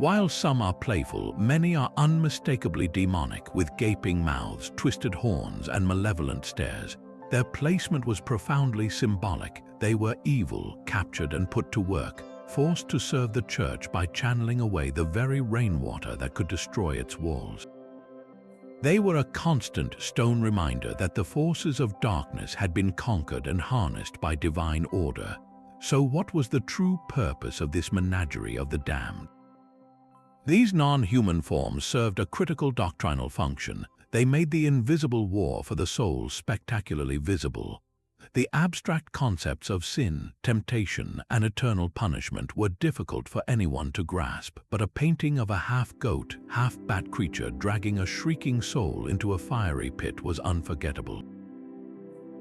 While some are playful, many are unmistakably demonic, with gaping mouths, twisted horns, and malevolent stares. Their placement was profoundly symbolic. They were evil, captured and put to work, forced to serve the church by channeling away the very rainwater that could destroy its walls. They were a constant, stone reminder that the forces of darkness had been conquered and harnessed by divine order. So what was the true purpose of this menagerie of the damned? These non-human forms served a critical doctrinal function. They made the invisible war for the soul spectacularly visible. The abstract concepts of sin, temptation, and eternal punishment were difficult for anyone to grasp, but a painting of a half-goat, half-bat creature dragging a shrieking soul into a fiery pit was unforgettable.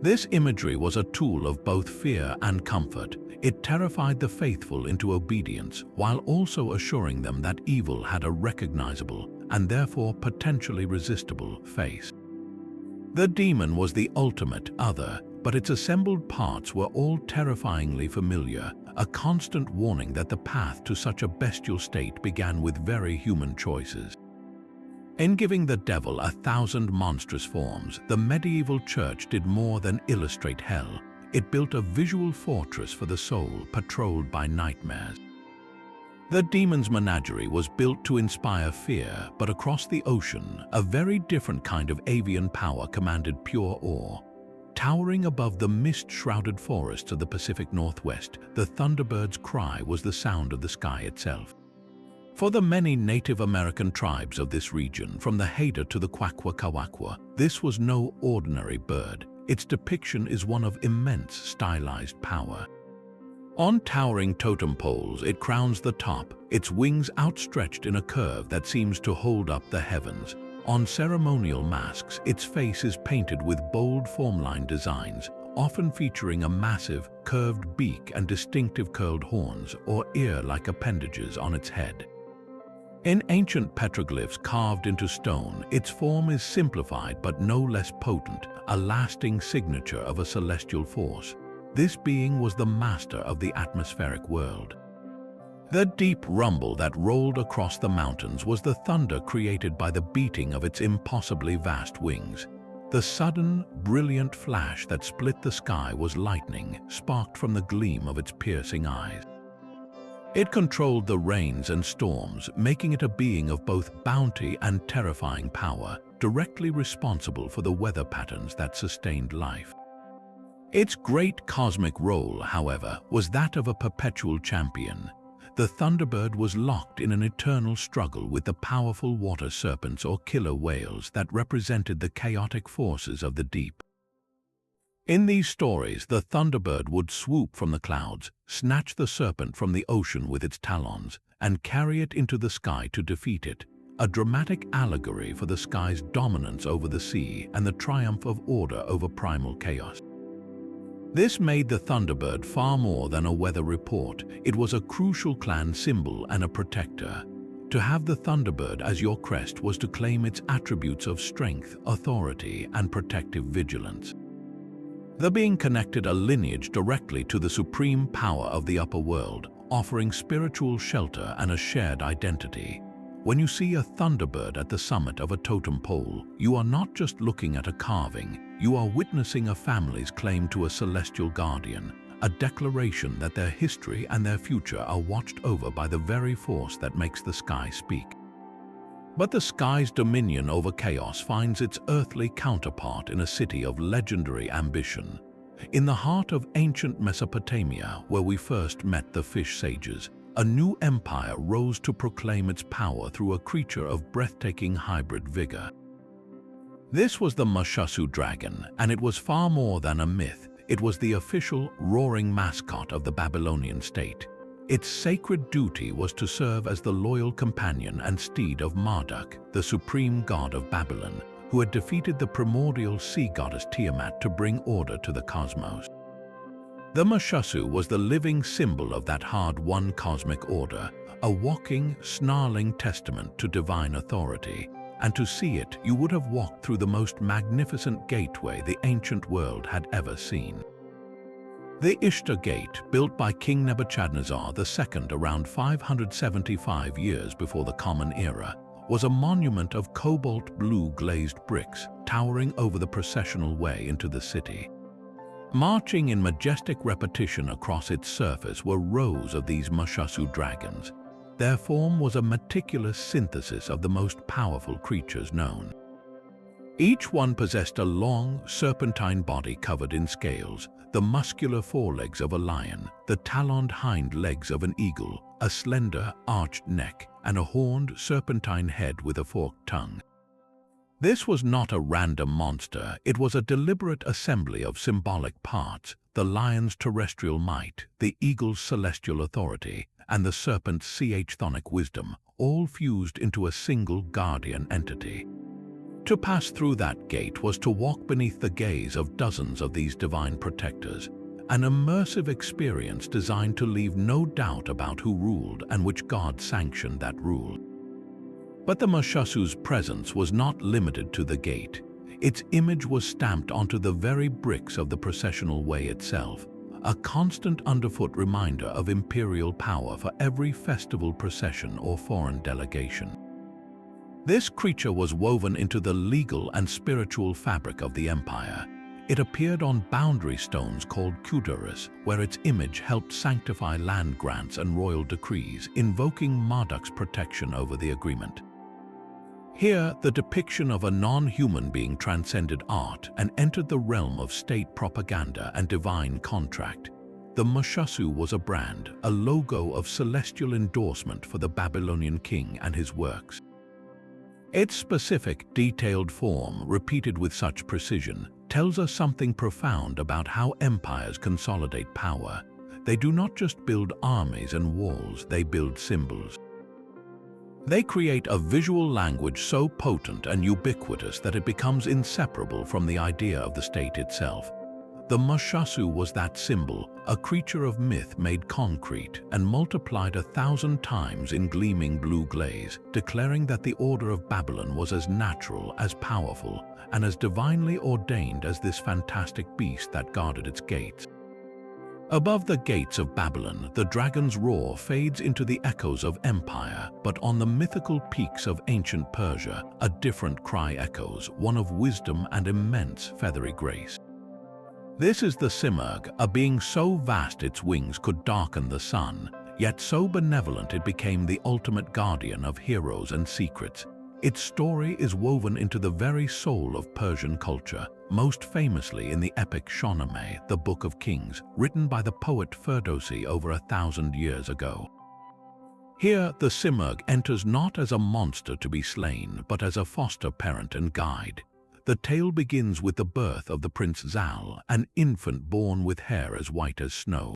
This imagery was a tool of both fear and comfort. It terrified the faithful into obedience, while also assuring them that evil had a recognizable, and therefore potentially resistible, face. The demon was the ultimate other, but its assembled parts were all terrifyingly familiar, a constant warning that the path to such a bestial state began with very human choices. In giving the devil 1,000 monstrous forms, the medieval church did more than illustrate hell. It built a visual fortress for the soul patrolled by nightmares. The demon's menagerie was built to inspire fear, but across the ocean, a very different kind of avian power commanded pure awe. Towering above the mist-shrouded forests of the Pacific Northwest, the thunderbird's cry was the sound of the sky itself. For the many Native American tribes of this region, from the Haida to the Kwakwaka'wakwa, this was no ordinary bird. Its depiction is one of immense stylized power. On towering totem poles, it crowns the top, its wings outstretched in a curve that seems to hold up the heavens. On ceremonial masks, its face is painted with bold formline designs, often featuring a massive, curved beak and distinctive curled horns or ear-like appendages on its head. In ancient petroglyphs carved into stone, its form is simplified but no less potent, a lasting signature of a celestial force. This being was the master of the atmospheric world. The deep rumble that rolled across the mountains was the thunder created by the beating of its impossibly vast wings. The sudden, brilliant flash that split the sky was lightning, sparked from the gleam of its piercing eyes. It controlled the rains and storms, making it a being of both bounty and terrifying power, directly responsible for the weather patterns that sustained life. Its great cosmic role, however, was that of a perpetual champion. The thunderbird was locked in an eternal struggle with the powerful water serpents or killer whales that represented the chaotic forces of the deep. In these stories, the thunderbird would swoop from the clouds, snatch the serpent from the ocean with its talons, and carry it into the sky to defeat it, a dramatic allegory for the sky's dominance over the sea and the triumph of order over primal chaos. This made the thunderbird far more than a weather report. It was a crucial clan symbol and a protector. To have the thunderbird as your crest was to claim its attributes of strength, authority, and protective vigilance. The being connected a lineage directly to the supreme power of the upper world, offering spiritual shelter and a shared identity. When you see a thunderbird at the summit of a totem pole, you are not just looking at a carving, you are witnessing a family's claim to a celestial guardian, a declaration that their history and their future are watched over by the very force that makes the sky speak. But the sky's dominion over chaos finds its earthly counterpart in a city of legendary ambition. In the heart of ancient Mesopotamia, where we first met the fish sages, a new empire rose to proclaim its power through a creature of breathtaking hybrid vigor. This was the Mesopotamian dragon, and it was far more than a myth. It was the official, roaring mascot of the Babylonian state. Its sacred duty was to serve as the loyal companion and steed of Marduk, the supreme god of Babylon, who had defeated the primordial sea goddess Tiamat to bring order to the cosmos. The Mesopotamian was the living symbol of that hard-won cosmic order, a walking, snarling testament to divine authority. And to see it, you would have walked through the most magnificent gateway the ancient world had ever seen. The Ishtar Gate, built by King Nebuchadnezzar II around 575 years before the Common Era, was a monument of cobalt blue glazed bricks towering over the processional way into the city. Marching in majestic repetition across its surface were rows of these Mushasu dragons. Their form was a meticulous synthesis of the most powerful creatures known. Each one possessed a long, serpentine body covered in scales, the muscular forelegs of a lion, the taloned hind legs of an eagle, a slender, arched neck, and a horned, serpentine head with a forked tongue. This was not a random monster, it was a deliberate assembly of symbolic parts: the lion's terrestrial might, the eagle's celestial authority, and the serpent's chthonic wisdom, all fused into a single guardian entity. To pass through that gate was to walk beneath the gaze of dozens of these divine protectors, an immersive experience designed to leave no doubt about who ruled and which god sanctioned that rule. But the Mushasu's presence was not limited to the gate. Its image was stamped onto the very bricks of the processional way itself, a constant underfoot reminder of imperial power for every festival procession or foreign delegation. This creature was woven into the legal and spiritual fabric of the empire. It appeared on boundary stones called kuduras, where its image helped sanctify land grants and royal decrees, invoking Marduk's protection over the agreement. Here, the depiction of a non-human being transcended art and entered the realm of state propaganda and divine contract. The Mushasu was a brand, a logo of celestial endorsement for the Babylonian king and his works. Its specific, detailed form, repeated with such precision, tells us something profound about how empires consolidate power. They do not just build armies and walls, they build symbols. They create a visual language so potent and ubiquitous that it becomes inseparable from the idea of the state itself. The Mushasu was that symbol, a creature of myth made concrete and multiplied 1,000 times in gleaming blue glaze, declaring that the order of Babylon was as natural, as powerful, and as divinely ordained as this fantastic beast that guarded its gates. Above the gates of Babylon, the dragon's roar fades into the echoes of empire, but on the mythical peaks of ancient Persia, a different cry echoes, one of wisdom and immense feathery grace. This is the Simurgh, a being so vast its wings could darken the sun, yet so benevolent it became the ultimate guardian of heroes and secrets. Its story is woven into the very soul of Persian culture, most famously in the epic Shahnameh, the Book of Kings, written by the poet Ferdowsi over 1,000 years ago. Here, the Simurgh enters not as a monster to be slain, but as a foster parent and guide. The tale begins with the birth of the Prince Zal, an infant born with hair as white as snow.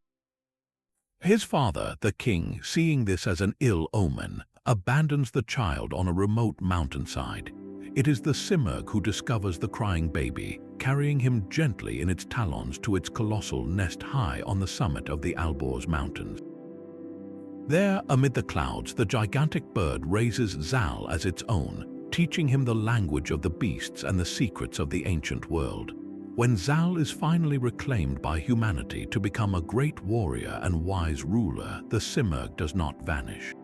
His father, the king, seeing this as an ill omen, abandons the child on a remote mountainside. It is the Simurgh who discovers the crying baby, carrying him gently in its talons to its colossal nest high on the summit of the Alborz Mountains. There, amid the clouds, the gigantic bird raises Zal as its own, teaching him the language of the beasts and the secrets of the ancient world. When Zal is finally reclaimed by humanity to become a great warrior and wise ruler, the Simurgh does not vanish.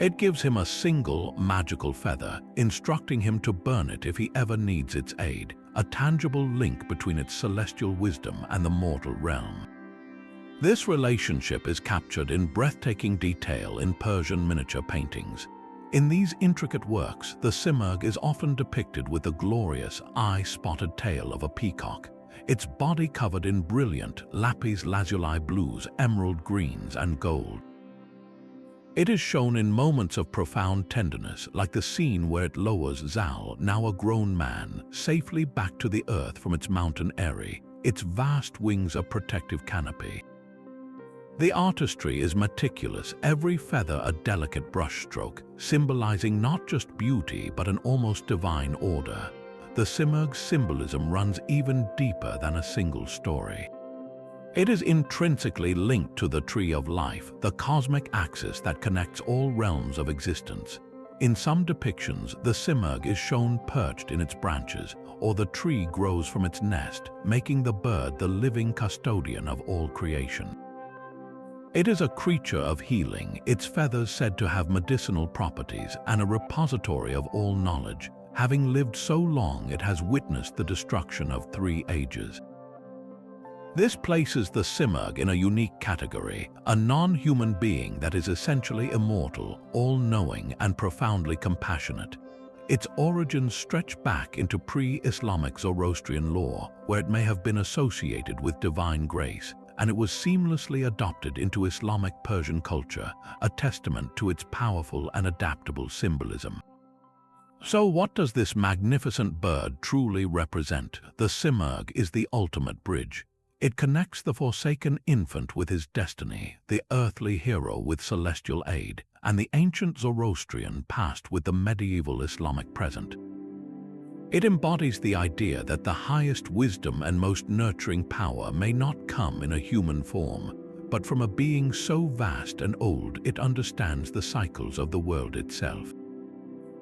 It gives him a single magical feather, instructing him to burn it if he ever needs its aid, a tangible link between its celestial wisdom and the mortal realm. This relationship is captured in breathtaking detail in Persian miniature paintings. In these intricate works, the Simurgh is often depicted with the glorious, eye-spotted tail of a peacock, its body covered in brilliant lapis lazuli blues, emerald greens, and gold. It is shown in moments of profound tenderness, like the scene where it lowers Zal, now a grown man, safely back to the earth from its mountain eyrie, its vast wings a protective canopy. The artistry is meticulous, every feather a delicate brushstroke, symbolizing not just beauty but an almost divine order. The Simurgh's symbolism runs even deeper than a single story. It is intrinsically linked to the Tree of Life, the cosmic axis that connects all realms of existence. In some depictions, the Simurgh is shown perched in its branches, or the tree grows from its nest, making the bird the living custodian of all creation. It is a creature of healing, its feathers said to have medicinal properties, and a repository of all knowledge, having lived so long it has witnessed the destruction of 3 ages. This places the Simurgh in a unique category, a non-human being that is essentially immortal, all-knowing, and profoundly compassionate. Its origins stretch back into pre-Islamic Zoroastrian lore, where it may have been associated with divine grace, and it was seamlessly adopted into Islamic Persian culture, a testament to its powerful and adaptable symbolism. So what does this magnificent bird truly represent? The Simurgh is the ultimate bridge. It connects the forsaken infant with his destiny, the earthly hero with celestial aid, and the ancient Zoroastrian past with the medieval Islamic present. It embodies the idea that the highest wisdom and most nurturing power may not come in a human form, but from a being so vast and old it understands the cycles of the world itself.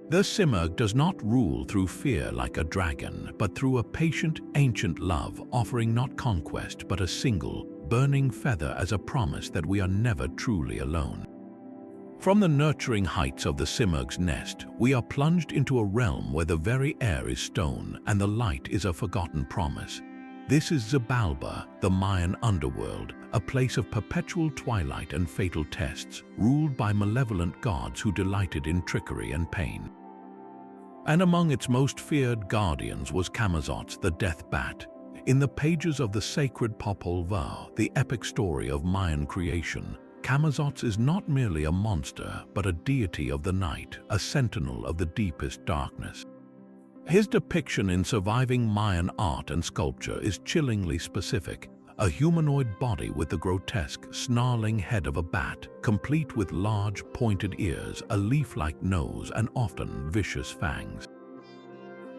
The Simurgh does not rule through fear like a dragon, but through a patient, ancient love, offering not conquest but a single, burning feather as a promise that we are never truly alone. From the nurturing heights of the Simurgh's nest, we are plunged into a realm where the very air is stone and the light is a forgotten promise. This is Xibalba, the Mayan underworld, a place of perpetual twilight and fatal tests, ruled by malevolent gods who delighted in trickery and pain. And among its most feared guardians was Camazotz, the death bat. In the pages of the sacred Popol Vuh, the epic story of Mayan creation, Camazotz is not merely a monster, but a deity of the night, a sentinel of the deepest darkness. His depiction in surviving Mayan art and sculpture is chillingly specific, a humanoid body with the grotesque, snarling head of a bat, complete with large, pointed ears, a leaf-like nose, and often vicious fangs.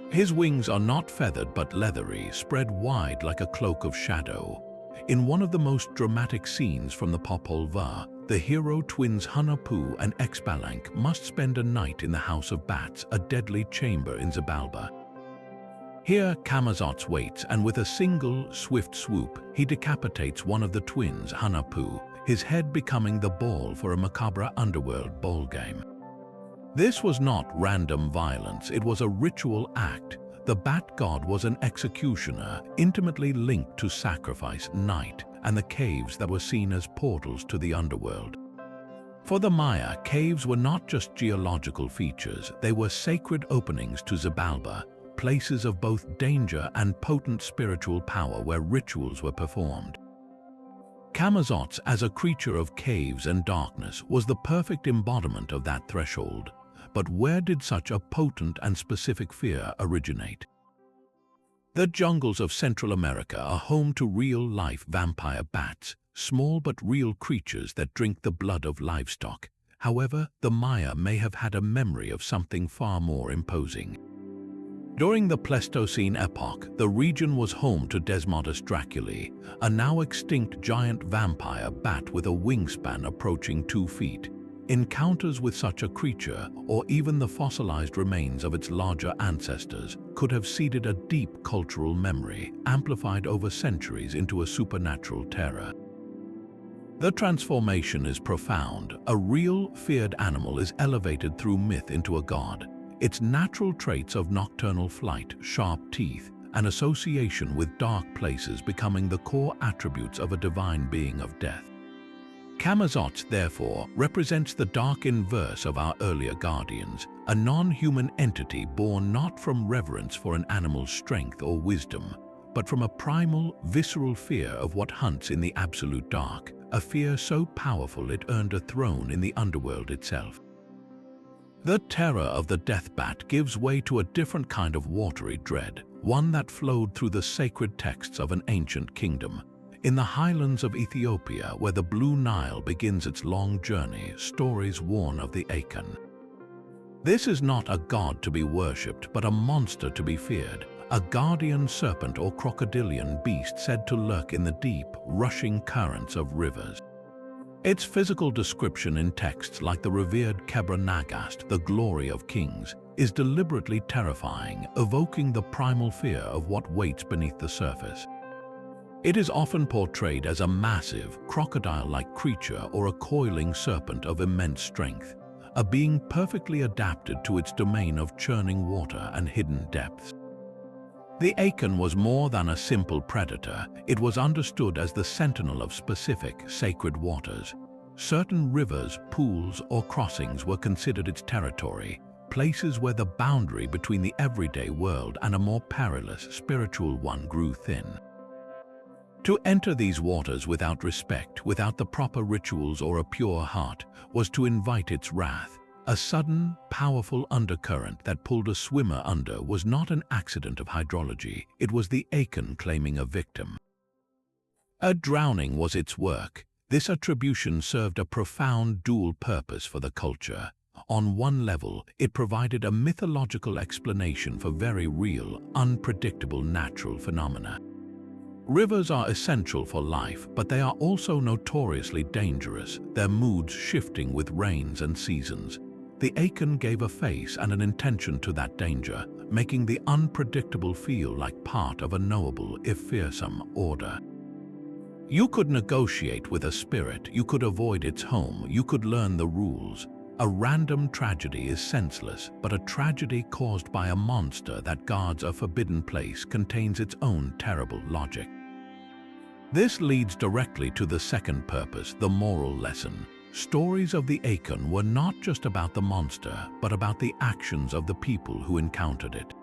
His wings are not feathered but leathery, spread wide like a cloak of shadow. In one of the most dramatic scenes from the Popol Vuh, the hero twins Hunahpu and Xbalanque must spend a night in the House of Bats, a deadly chamber in Xibalba. Here, Camazotz waits, and with a single, swift swoop, he decapitates one of the twins, Hunahpu, his head becoming the ball for a macabre underworld ballgame. This was not random violence, it was a ritual act. The bat god was an executioner, intimately linked to sacrifice, night, and the caves that were seen as portals to the underworld. For the Maya, caves were not just geological features, they were sacred openings to Xibalba, places of both danger and potent spiritual power where rituals were performed. Camazotz, as a creature of caves and darkness, was the perfect embodiment of that threshold. But where did such a potent and specific fear originate? The jungles of Central America are home to real-life vampire bats, small but real creatures that drink the blood of livestock. However, the Maya may have had a memory of something far more imposing. During the Pleistocene epoch, the region was home to Desmodus draculae, a now extinct giant vampire bat with a wingspan approaching 2 feet. Encounters with such a creature, or even the fossilized remains of its larger ancestors, could have seeded a deep cultural memory, amplified over centuries into a supernatural terror. The transformation is profound. A real, feared animal is elevated through myth into a god. Its natural traits of nocturnal flight, sharp teeth, and association with dark places becoming the core attributes of a divine being of death. Camazotz, therefore, represents the dark inverse of our earlier guardians, a non-human entity born not from reverence for an animal's strength or wisdom, but from a primal, visceral fear of what hunts in the absolute dark, a fear so powerful it earned a throne in the underworld itself. The terror of the death bat gives way to a different kind of watery dread, one that flowed through the sacred texts of an ancient kingdom. In the highlands of Ethiopia, where the Blue Nile begins its long journey, stories warn of the Akan. This is not a god to be worshipped, but a monster to be feared, a guardian serpent or crocodilian beast said to lurk in the deep, rushing currents of rivers. Its physical description in texts like the revered Kebra Nagast, the glory of kings, is deliberately terrifying, evoking the primal fear of what waits beneath the surface. It is often portrayed as a massive, crocodile-like creature or a coiling serpent of immense strength, a being perfectly adapted to its domain of churning water and hidden depths. The Aken was more than a simple predator. It was understood as the sentinel of specific, sacred waters. Certain rivers, pools, or crossings were considered its territory, places where the boundary between the everyday world and a more perilous, spiritual one grew thin. To enter these waters without respect, without the proper rituals or a pure heart, was to invite its wrath. A sudden, powerful undercurrent that pulled a swimmer under was not an accident of hydrology, it was the Aken claiming a victim. A drowning was its work. This attribution served a profound dual purpose for the culture. On one level, it provided a mythological explanation for very real, unpredictable natural phenomena. Rivers are essential for life, but they are also notoriously dangerous, their moods shifting with rains and seasons. The Aken gave a face and an intention to that danger, making the unpredictable feel like part of a knowable, if fearsome, order. You could negotiate with a spirit, you could avoid its home, you could learn the rules. A random tragedy is senseless, but a tragedy caused by a monster that guards a forbidden place contains its own terrible logic. This leads directly to the second purpose, the moral lesson. Stories of the Aken were not just about the monster, but about the actions of the people who encountered it.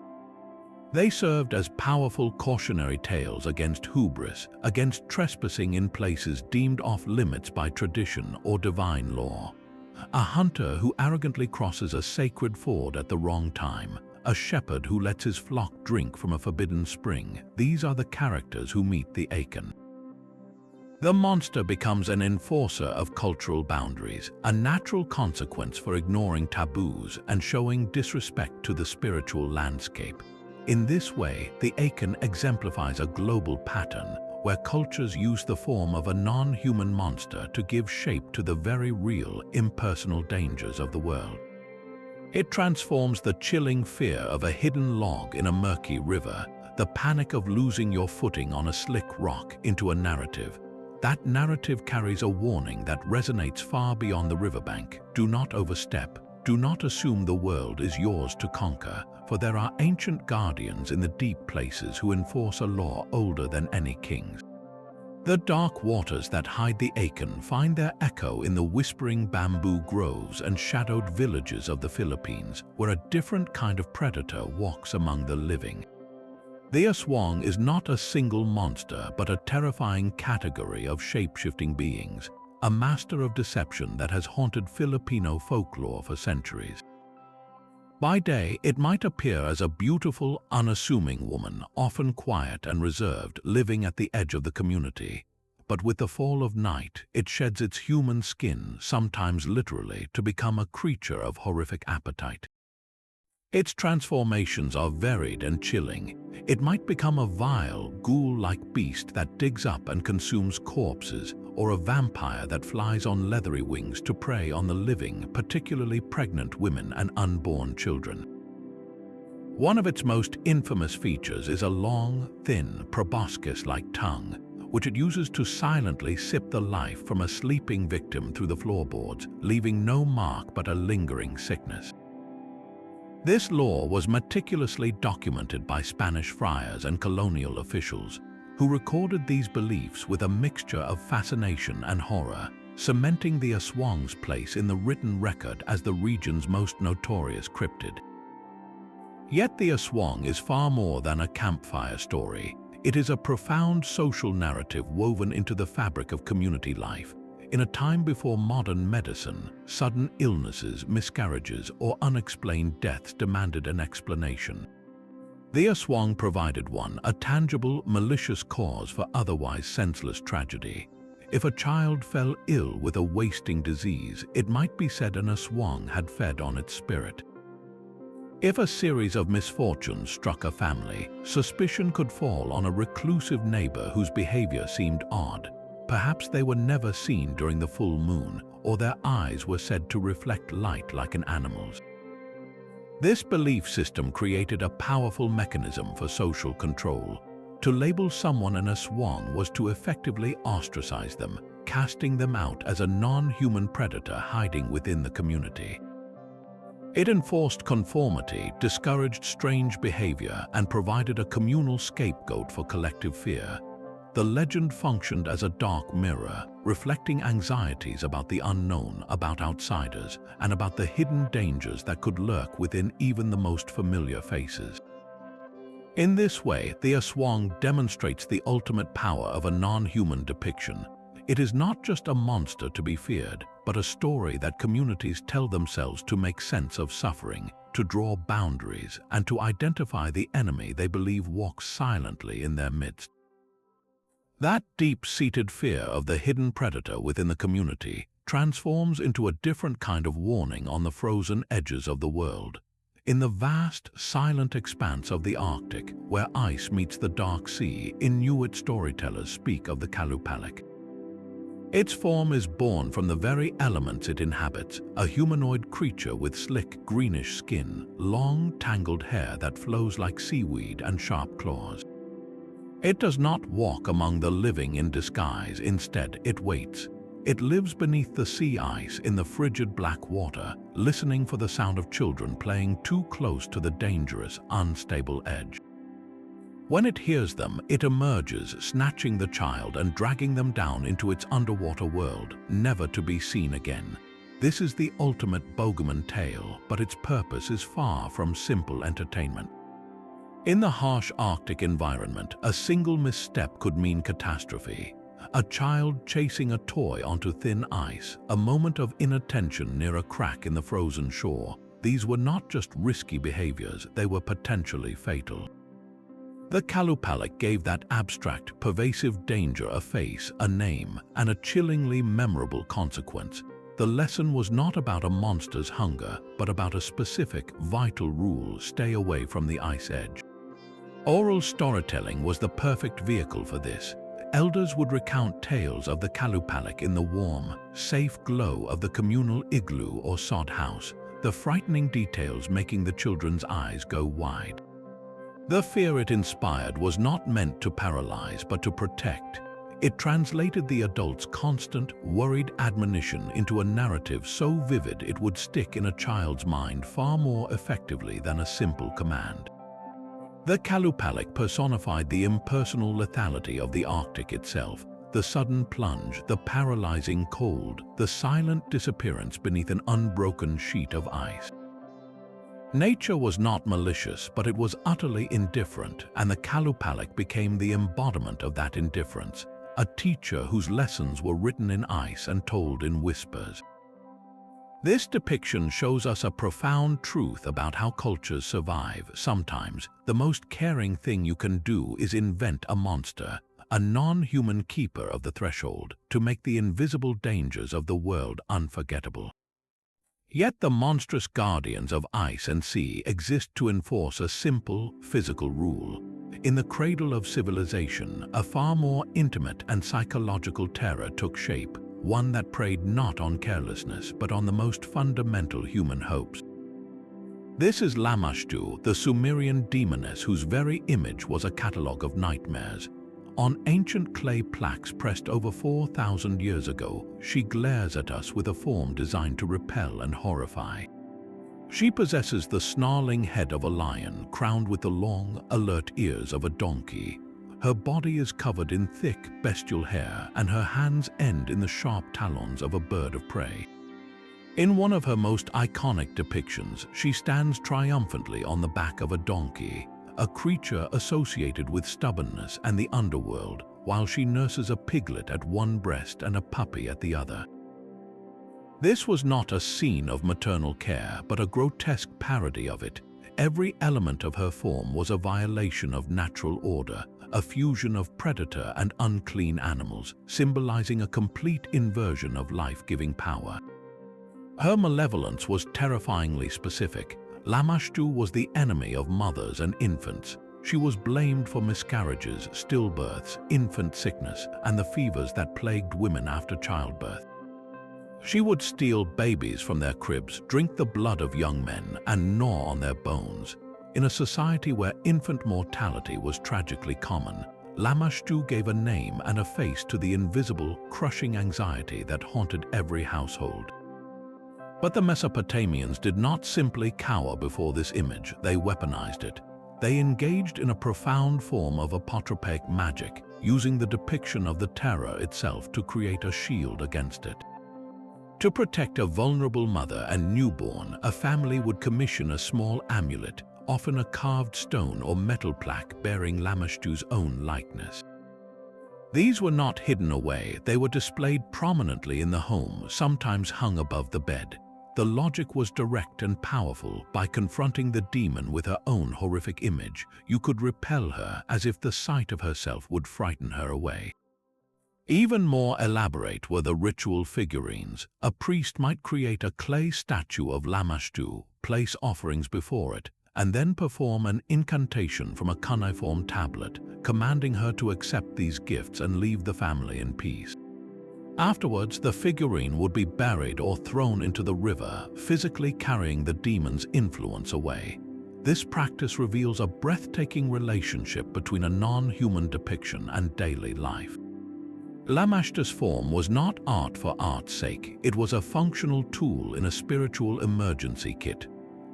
They served as powerful cautionary tales against hubris, against trespassing in places deemed off-limits by tradition or divine law. A hunter who arrogantly crosses a sacred ford at the wrong time, a shepherd who lets his flock drink from a forbidden spring, these are the characters who meet the Aken. The monster becomes an enforcer of cultural boundaries, a natural consequence for ignoring taboos and showing disrespect to the spiritual landscape. In this way, the Aken exemplifies a global pattern where cultures use the form of a non-human monster to give shape to the very real, impersonal dangers of the world. It transforms the chilling fear of a hidden log in a murky river, the panic of losing your footing on a slick rock, into a narrative. That narrative carries a warning that resonates far beyond the riverbank. Do not overstep. Do not assume the world is yours to conquer, for there are ancient guardians in the deep places who enforce a law older than any king's. The dark waters that hide the Aken find their echo in the whispering bamboo groves and shadowed villages of the Philippines, where a different kind of predator walks among the living. The Aswang is not a single monster, but a terrifying category of shape-shifting beings, a master of deception that has haunted Filipino folklore for centuries. By day, it might appear as a beautiful, unassuming woman, often quiet and reserved, living at the edge of the community. But with the fall of night, it sheds its human skin, sometimes literally, to become a creature of horrific appetite. Its transformations are varied and chilling. It might become a vile, ghoul-like beast that digs up and consumes corpses, or a vampire that flies on leathery wings to prey on the living, particularly pregnant women and unborn children. One of its most infamous features is a long, thin, proboscis-like tongue, which it uses to silently sip the life from a sleeping victim through the floorboards, leaving no mark but a lingering sickness. This law was meticulously documented by Spanish friars and colonial officials, who recorded these beliefs with a mixture of fascination and horror, cementing the Aswang's place in the written record as the region's most notorious cryptid. Yet the Aswang is far more than a campfire story. It is a profound social narrative woven into the fabric of community life. In a time before modern medicine, sudden illnesses, miscarriages, or unexplained deaths demanded an explanation. The Aswang provided one, a tangible, malicious cause for otherwise senseless tragedy. If a child fell ill with a wasting disease, it might be said an Aswang had fed on its spirit. If a series of misfortunes struck a family, suspicion could fall on a reclusive neighbor whose behavior seemed odd. Perhaps they were never seen during the full moon, or their eyes were said to reflect light like an animal's. This belief system created a powerful mechanism for social control. To label someone an aswang was to effectively ostracize them, casting them out as a non-human predator hiding within the community. It enforced conformity, discouraged strange behavior, and provided a communal scapegoat for collective fear. The legend functioned as a dark mirror, reflecting anxieties about the unknown, about outsiders, and about the hidden dangers that could lurk within even the most familiar faces. In this way, the aswang demonstrates the ultimate power of a non-human depiction. It is not just a monster to be feared, but a story that communities tell themselves to make sense of suffering, to draw boundaries, and to identify the enemy they believe walks silently in their midst. That deep-seated fear of the hidden predator within the community transforms into a different kind of warning on the frozen edges of the world. In the vast, silent expanse of the Arctic, where ice meets the dark sea, Inuit storytellers speak of the Kalupalik. Its form is born from the very elements it inhabits, a humanoid creature with slick, greenish skin, long, tangled hair that flows like seaweed, and sharp claws. It does not walk among the living in disguise. Instead, it waits. It lives beneath the sea ice in the frigid black water, listening for the sound of children playing too close to the dangerous, unstable edge. When it hears them, it emerges, snatching the child and dragging them down into its underwater world, never to be seen again. This is the ultimate bogeyman tale, but its purpose is far from simple entertainment. In the harsh Arctic environment, a single misstep could mean catastrophe. A child chasing a toy onto thin ice, a moment of inattention near a crack in the frozen shore. These were not just risky behaviors, they were potentially fatal. The Kalupalik gave that abstract, pervasive danger a face, a name, and a chillingly memorable consequence. The lesson was not about a monster's hunger, but about a specific, vital rule: stay away from the ice edge. Oral storytelling was the perfect vehicle for this. Elders would recount tales of the Kalupalik in the warm, safe glow of the communal igloo or sod house, the frightening details making the children's eyes go wide. The fear it inspired was not meant to paralyze, but to protect. It translated the adult's constant, worried admonition into a narrative so vivid it would stick in a child's mind far more effectively than a simple command. The Kalupalik personified the impersonal lethality of the Arctic itself, the sudden plunge, the paralyzing cold, the silent disappearance beneath an unbroken sheet of ice. Nature was not malicious, but it was utterly indifferent, and the Kalupalik became the embodiment of that indifference, a teacher whose lessons were written in ice and told in whispers. This depiction shows us a profound truth about how cultures survive. Sometimes, the most caring thing you can do is invent a monster, a non-human keeper of the threshold, to make the invisible dangers of the world unforgettable. Yet the monstrous guardians of ice and sea exist to enforce a simple, physical rule. In the cradle of civilization, a far more intimate and psychological terror took shape, one that preyed not on carelessness, but on the most fundamental human hopes. This is Lamashtu, the Sumerian demoness whose very image was a catalogue of nightmares. On ancient clay plaques pressed over 4,000 years ago, she glares at us with a form designed to repel and horrify. She possesses the snarling head of a lion, crowned with the long, alert ears of a donkey. Her body is covered in thick, bestial hair, and her hands end in the sharp talons of a bird of prey. In one of her most iconic depictions, she stands triumphantly on the back of a donkey, a creature associated with stubbornness and the underworld, while she nurses a piglet at one breast and a puppy at the other. This was not a scene of maternal care, but a grotesque parody of it. Every element of her form was a violation of natural order, a fusion of predator and unclean animals, symbolizing a complete inversion of life-giving power. Her malevolence was terrifyingly specific. Lamashtu was the enemy of mothers and infants. She was blamed for miscarriages, stillbirths, infant sickness, and the fevers that plagued women after childbirth. She would steal babies from their cribs, drink the blood of young men, and gnaw on their bones. In a society where infant mortality was tragically common, Lamashtu gave a name and a face to the invisible, crushing anxiety that haunted every household. But the Mesopotamians did not simply cower before this image, they weaponized it. They engaged in a profound form of apotropaic magic, using the depiction of the terror itself to create a shield against it. To protect a vulnerable mother and newborn, a family would commission a small amulet, often a carved stone or metal plaque bearing Lamashtu's own likeness. These were not hidden away, they were displayed prominently in the home, sometimes hung above the bed. The logic was direct and powerful. By confronting the demon with her own horrific image, you could repel her as if the sight of herself would frighten her away. Even more elaborate were the ritual figurines. A priest might create a clay statue of Lamashtu, place offerings before it, and then perform an incantation from a cuneiform tablet, commanding her to accept these gifts and leave the family in peace. Afterwards, the figurine would be buried or thrown into the river, physically carrying the demon's influence away. This practice reveals a breathtaking relationship between a non-human depiction and daily life. Lamashtu's form was not art for art's sake, it was a functional tool in a spiritual emergency kit.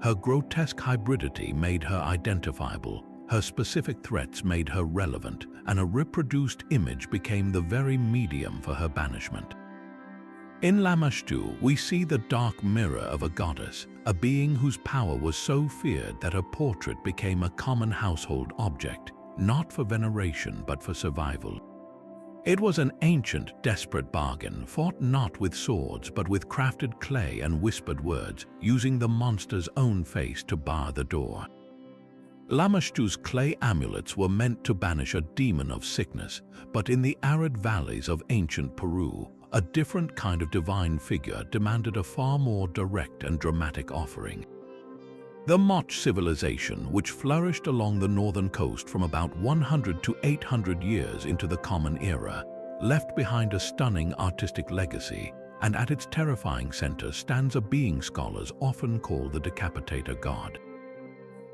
Her grotesque hybridity made her identifiable, her specific threats made her relevant, and a reproduced image became the very medium for her banishment. In Lamashtu, we see the dark mirror of a goddess, a being whose power was so feared that her portrait became a common household object, not for veneration but for survival. It was an ancient, desperate bargain, fought not with swords but with crafted clay and whispered words, using the monster's own face to bar the door. Lamashtu's clay amulets were meant to banish a demon of sickness, but in the arid valleys of ancient Peru, a different kind of divine figure demanded a far more direct and dramatic offering. The Moche civilization, which flourished along the northern coast from about 100 to 800 years into the Common Era, left behind a stunning artistic legacy, and at its terrifying center stands a being scholars often call the decapitator god.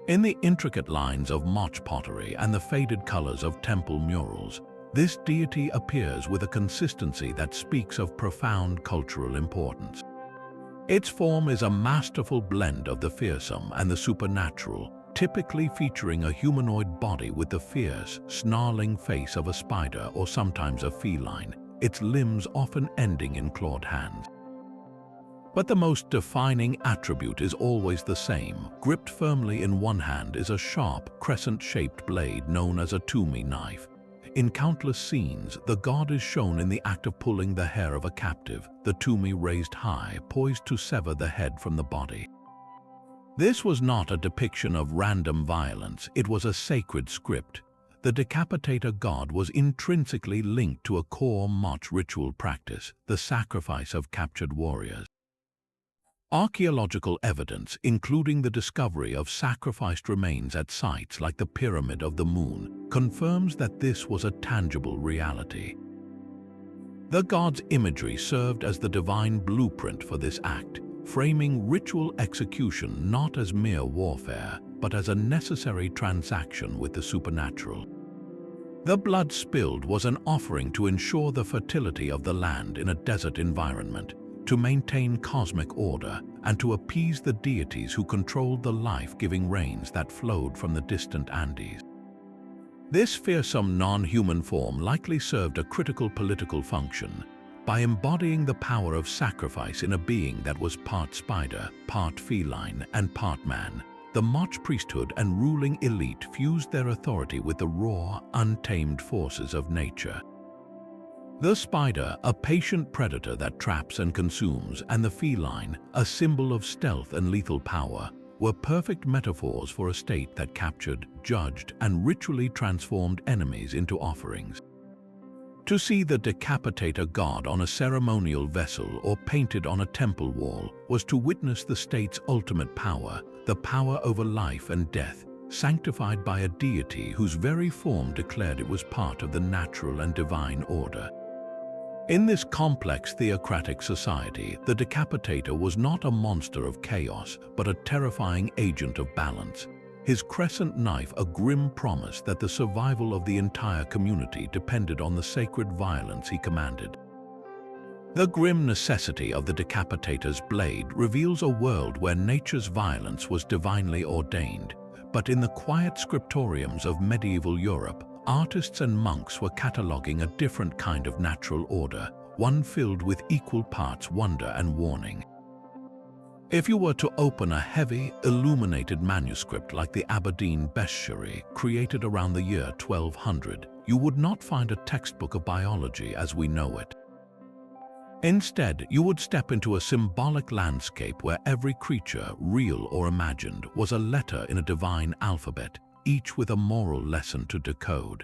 In the intricate lines of Moche pottery and the faded colors of temple murals, this deity appears with a consistency that speaks of profound cultural importance. Its form is a masterful blend of the fearsome and the supernatural, typically featuring a humanoid body with the fierce, snarling face of a spider or sometimes a feline, its limbs often ending in clawed hands. But the most defining attribute is always the same. Gripped firmly in one hand is a sharp, crescent-shaped blade known as a tumi knife. In countless scenes, the god is shown in the act of pulling the hair of a captive, the tumi raised high, poised to sever the head from the body. This was not a depiction of random violence, it was a sacred script. The decapitator god was intrinsically linked to a core Moche ritual practice, the sacrifice of captured warriors. Archaeological evidence, including the discovery of sacrificed remains at sites like the Pyramid of the Moon, confirms that this was a tangible reality. The god's imagery served as the divine blueprint for this act, framing ritual execution not as mere warfare, but as a necessary transaction with the supernatural. The blood spilled was an offering to ensure the fertility of the land in a desert environment, to maintain cosmic order, and to appease the deities who controlled the life-giving rains that flowed from the distant Andes. This fearsome non-human form likely served a critical political function. By embodying the power of sacrifice in a being that was part spider, part feline, and part man, the Moche priesthood and ruling elite fused their authority with the raw, untamed forces of nature. The spider, a patient predator that traps and consumes, and the feline, a symbol of stealth and lethal power, were perfect metaphors for a state that captured, judged, and ritually transformed enemies into offerings. To see the decapitator god on a ceremonial vessel or painted on a temple wall was to witness the state's ultimate power, the power over life and death, sanctified by a deity whose very form declared it was part of the natural and divine order. In this complex theocratic society, the decapitator was not a monster of chaos, but a terrifying agent of balance. His crescent knife a grim promise that the survival of the entire community depended on the sacred violence he commanded. The grim necessity of the decapitator's blade reveals a world where nature's violence was divinely ordained, but in the quiet scriptoriums of medieval Europe, artists and monks were cataloging a different kind of natural order, one filled with equal parts wonder and warning. If you were to open a heavy, illuminated manuscript like the Aberdeen Bestiary, created around the year 1200, you would not find a textbook of biology as we know it. Instead, you would step into a symbolic landscape where every creature, real or imagined, was a letter in a divine alphabet, each with a moral lesson to decode.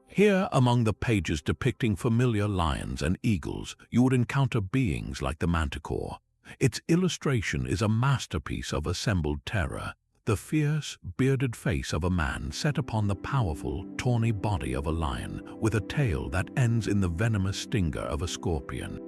Here, among the pages depicting familiar lions and eagles, you would encounter beings like the manticore. Its illustration is a masterpiece of assembled terror, the fierce, bearded face of a man set upon the powerful, tawny body of a lion, with a tail that ends in the venomous stinger of a scorpion.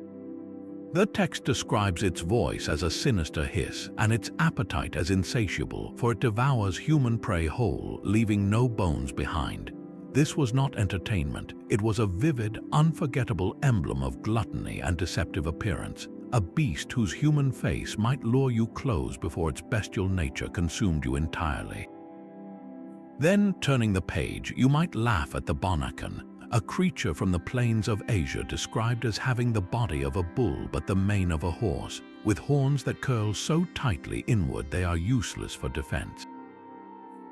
The text describes its voice as a sinister hiss and its appetite as insatiable, for it devours human prey whole, leaving no bones behind. This was not entertainment, it was a vivid, unforgettable emblem of gluttony and deceptive appearance, a beast whose human face might lure you close before its bestial nature consumed you entirely. Then, turning the page, you might laugh at the Bonacon, a creature from the plains of Asia described as having the body of a bull but the mane of a horse, with horns that curl so tightly inward they are useless for defense.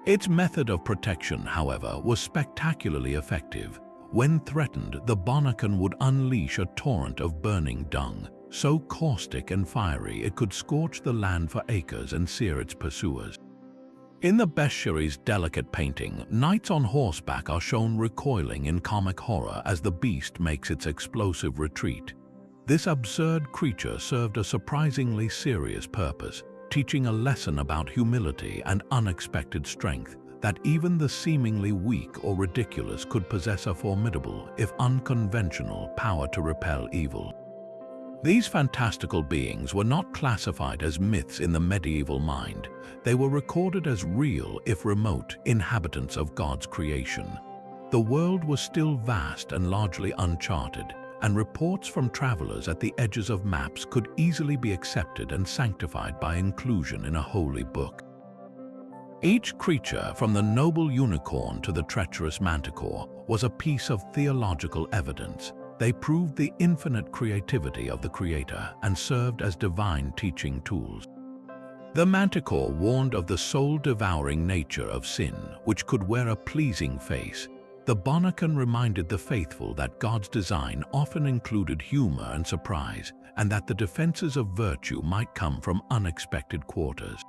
Its method of protection, however, was spectacularly effective. When threatened, the Bonacon would unleash a torrent of burning dung, so caustic and fiery it could scorch the land for acres and sear its pursuers. In the Bestiary's delicate painting, knights on horseback are shown recoiling in comic horror as the beast makes its explosive retreat. This absurd creature served a surprisingly serious purpose, teaching a lesson about humility and unexpected strength, that even the seemingly weak or ridiculous could possess a formidable, if unconventional, power to repel evil. These fantastical beings were not classified as myths in the medieval mind. They were recorded as real, if remote, inhabitants of God's creation. The world was still vast and largely uncharted, and reports from travelers at the edges of maps could easily be accepted and sanctified by inclusion in a holy book. Each creature, from the noble unicorn to the treacherous manticore, was a piece of theological evidence. They proved the infinite creativity of the Creator and served as divine teaching tools. The manticore warned of the soul-devouring nature of sin, which could wear a pleasing face. The Bonacon reminded the faithful that God's design often included humor and surprise, and that the defenses of virtue might come from unexpected quarters.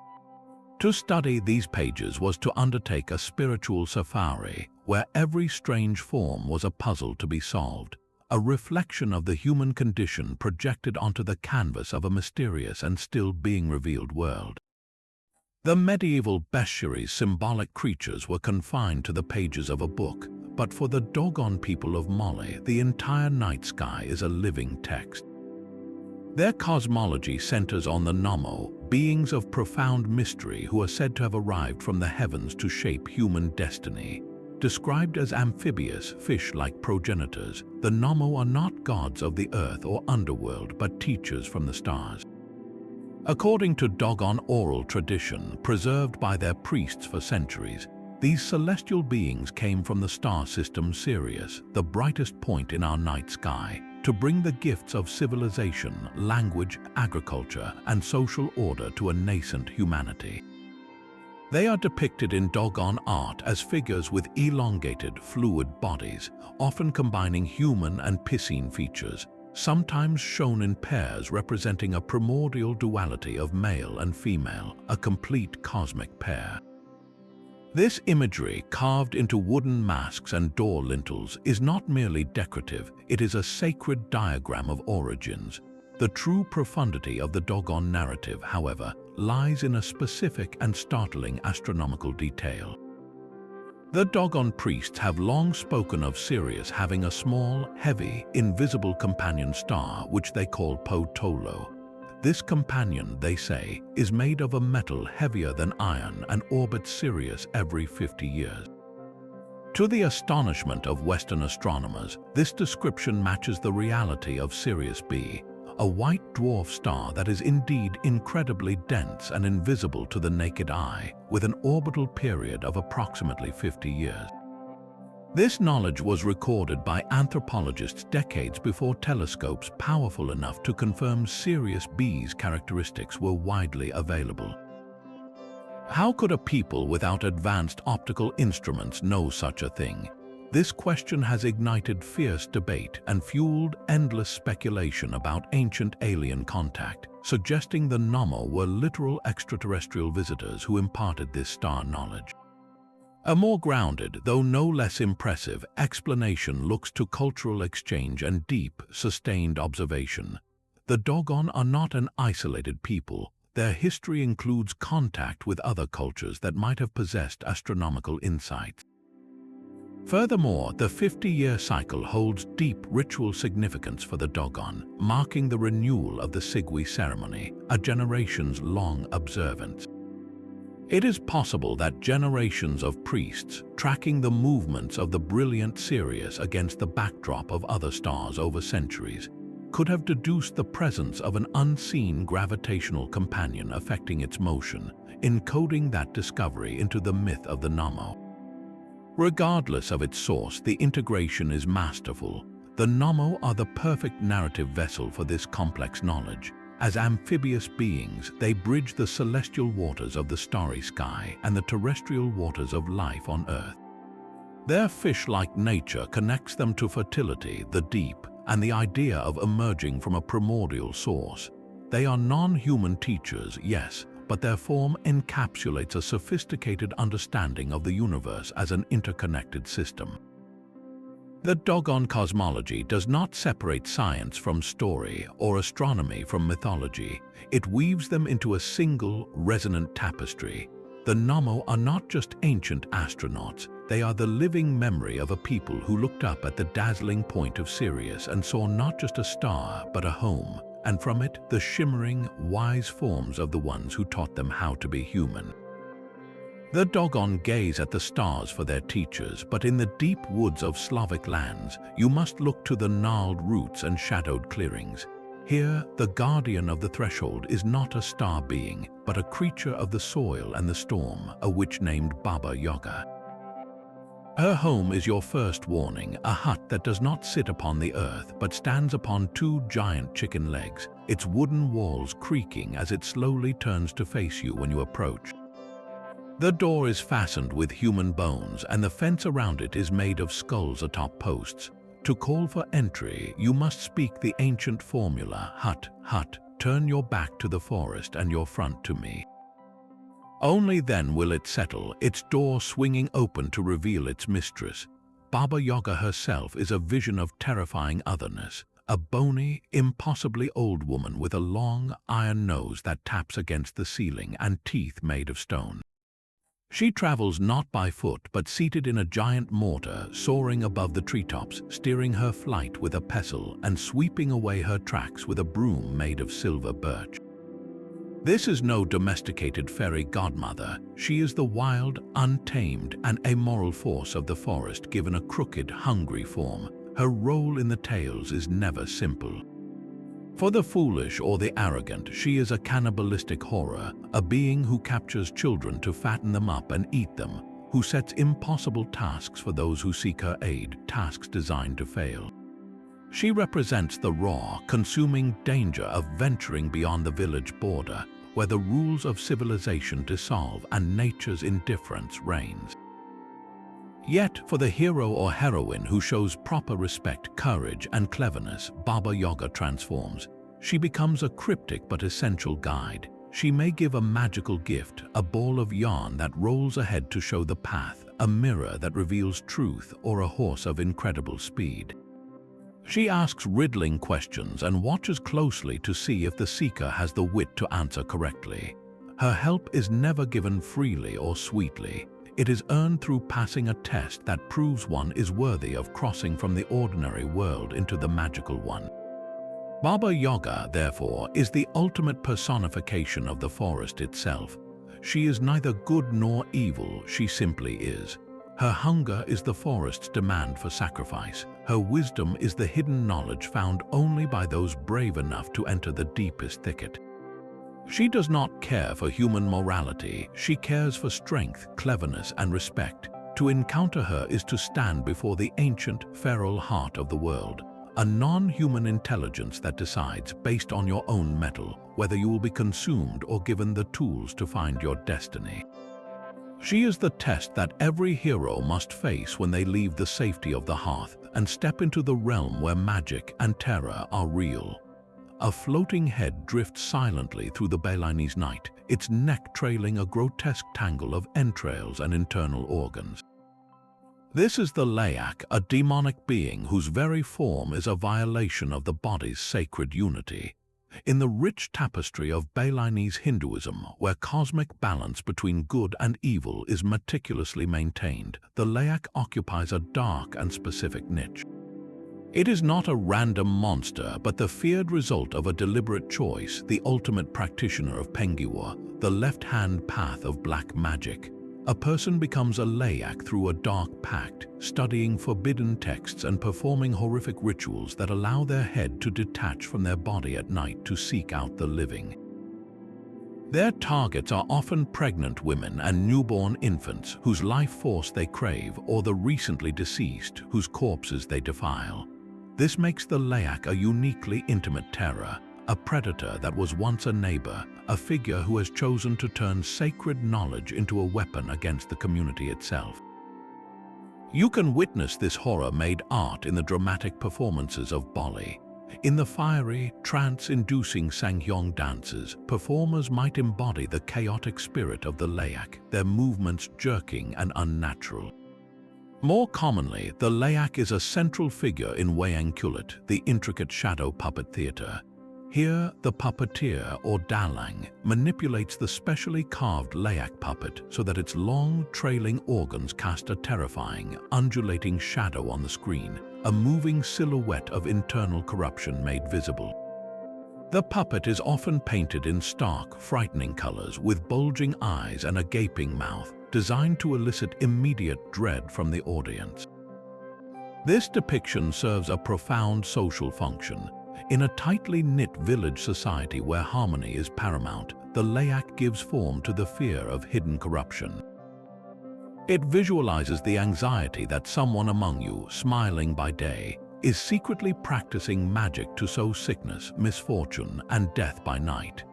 To study these pages was to undertake a spiritual safari, where every strange form was a puzzle to be solved, a reflection of the human condition projected onto the canvas of a mysterious and still being revealed world. The medieval bestiary's symbolic creatures were confined to the pages of a book, but for the Dogon people of Mali, the entire night sky is a living text. Their cosmology centers on the Nommo, beings of profound mystery who are said to have arrived from the heavens to shape human destiny. Described as amphibious, fish-like progenitors, the Nommo are not gods of the earth or underworld, but teachers from the stars. According to Dogon oral tradition, preserved by their priests for centuries, these celestial beings came from the star system Sirius, the brightest point in our night sky, to bring the gifts of civilization, language, agriculture, and social order to a nascent humanity. They are depicted in Dogon art as figures with elongated, fluid bodies, often combining human and piscine features, sometimes shown in pairs representing a primordial duality of male and female, a complete cosmic pair. This imagery, carved into wooden masks and door lintels, is not merely decorative, it is a sacred diagram of origins. The true profundity of the Dogon narrative, however, lies in a specific and startling astronomical detail. The Dogon priests have long spoken of Sirius having a small, heavy, invisible companion star which they call Potolo. This companion, they say, is made of a metal heavier than iron and orbits Sirius every 50 years. To the astonishment of Western astronomers, this description matches the reality of Sirius B, a white dwarf star that is indeed incredibly dense and invisible to the naked eye, with an orbital period of approximately 50 years. This knowledge was recorded by anthropologists decades before telescopes powerful enough to confirm Sirius B's characteristics were widely available. How could a people without advanced optical instruments know such a thing? This question has ignited fierce debate and fueled endless speculation about ancient alien contact, suggesting the Nommo were literal extraterrestrial visitors who imparted this star knowledge. A more grounded, though no less impressive, explanation looks to cultural exchange and deep, sustained observation. The Dogon are not an isolated people. Their history includes contact with other cultures that might have possessed astronomical insights. Furthermore, the 50-year cycle holds deep ritual significance for the Dogon, marking the renewal of the Sigwi ceremony, a generations-long observance. It is possible that generations of priests, tracking the movements of the brilliant Sirius against the backdrop of other stars over centuries, could have deduced the presence of an unseen gravitational companion affecting its motion, encoding that discovery into the myth of the Nommo. Regardless of its source, the integration is masterful. The Nommo are the perfect narrative vessel for this complex knowledge. As amphibious beings, they bridge the celestial waters of the starry sky and the terrestrial waters of life on Earth. Their fish-like nature connects them to fertility, the deep, and the idea of emerging from a primordial source. They are non-human teachers, yes, but their form encapsulates a sophisticated understanding of the universe as an interconnected system. The Dogon cosmology does not separate science from story or astronomy from mythology. It weaves them into a single, resonant tapestry. The Nommo are not just ancient astronauts, they are the living memory of a people who looked up at the dazzling point of Sirius and saw not just a star, but a home, and from it the shimmering, wise forms of the ones who taught them how to be human. The Dogon gaze at the stars for their teachers, but in the deep woods of Slavic lands, you must look to the gnarled roots and shadowed clearings. Here, the guardian of the threshold is not a star being, but a creature of the soil and the storm, a witch named Baba Yaga. Her home is your first warning, a hut that does not sit upon the earth, but stands upon two giant chicken legs, its wooden walls creaking as it slowly turns to face you when you approach. The door is fastened with human bones, and the fence around it is made of skulls atop posts. To call for entry, you must speak the ancient formula, hut, hut, turn your back to the forest and your front to me. Only then will it settle, its door swinging open to reveal its mistress. Baba Yaga herself is a vision of terrifying otherness, a bony, impossibly old woman with a long, iron nose that taps against the ceiling and teeth made of stone. She travels not by foot, but seated in a giant mortar, soaring above the treetops, steering her flight with a pestle and sweeping away her tracks with a broom made of silver birch. This is no domesticated fairy godmother. She is the wild, untamed, and amoral force of the forest given a crooked, hungry form. Her role in the tales is never simple. For the foolish or the arrogant, she is a cannibalistic horror, a being who captures children to fatten them up and eat them, who sets impossible tasks for those who seek her aid, tasks designed to fail. She represents the raw, consuming danger of venturing beyond the village border, where the rules of civilization dissolve and nature's indifference reigns. Yet, for the hero or heroine who shows proper respect, courage, and cleverness, Baba Yaga transforms. She becomes a cryptic but essential guide. She may give a magical gift, a ball of yarn that rolls ahead to show the path, a mirror that reveals truth, or a horse of incredible speed. She asks riddling questions and watches closely to see if the seeker has the wit to answer correctly. Her help is never given freely or sweetly. It is earned through passing a test that proves one is worthy of crossing from the ordinary world into the magical one. Baba Yaga, therefore, is the ultimate personification of the forest itself. She is neither good nor evil, she simply is. Her hunger is the forest's demand for sacrifice. Her wisdom is the hidden knowledge found only by those brave enough to enter the deepest thicket. She does not care for human morality, she cares for strength, cleverness, and respect. To encounter her is to stand before the ancient, feral heart of the world, a non-human intelligence that decides, based on your own mettle, whether you will be consumed or given the tools to find your destiny. She is the test that every hero must face when they leave the safety of the hearth and step into the realm where magic and terror are real. A floating head drifts silently through the Balinese night, its neck trailing a grotesque tangle of entrails and internal organs. This is the Layak, a demonic being whose very form is a violation of the body's sacred unity. In the rich tapestry of Balinese Hinduism, where cosmic balance between good and evil is meticulously maintained, the Layak occupies a dark and specific niche. It is not a random monster, but the feared result of a deliberate choice, the ultimate practitioner of Pengiwa, the left-hand path of black magic. A person becomes a Layak through a dark pact, studying forbidden texts and performing horrific rituals that allow their head to detach from their body at night to seek out the living. Their targets are often pregnant women and newborn infants whose life force they crave, or the recently deceased whose corpses they defile. This makes the Layak a uniquely intimate terror, a predator that was once a neighbor, a figure who has chosen to turn sacred knowledge into a weapon against the community itself. You can witness this horror-made art in the dramatic performances of Bali. In the fiery, trance-inducing Sanghyong dances, performers might embody the chaotic spirit of the Layak, their movements jerking and unnatural. More commonly, the Layak is a central figure in Wayang Kulit, the intricate shadow puppet theater. Here, the puppeteer, or dalang, manipulates the specially carved Layak puppet so that its long, trailing organs cast a terrifying, undulating shadow on the screen, a moving silhouette of internal corruption made visible. The puppet is often painted in stark, frightening colors with bulging eyes and a gaping mouth, designed to elicit immediate dread from the audience. This depiction serves a profound social function. In a tightly knit village society where harmony is paramount, the Layak gives form to the fear of hidden corruption. It visualizes the anxiety that someone among you, smiling by day, is secretly practicing magic to sow sickness, misfortune, and death by night.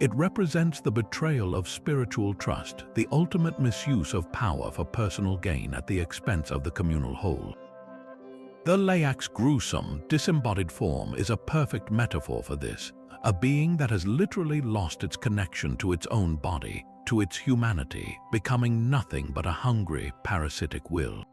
It represents the betrayal of spiritual trust, the ultimate misuse of power for personal gain at the expense of the communal whole. The Layak's gruesome, disembodied form is a perfect metaphor for this, a being that has literally lost its connection to its own body, to its humanity, becoming nothing but a hungry, parasitic will.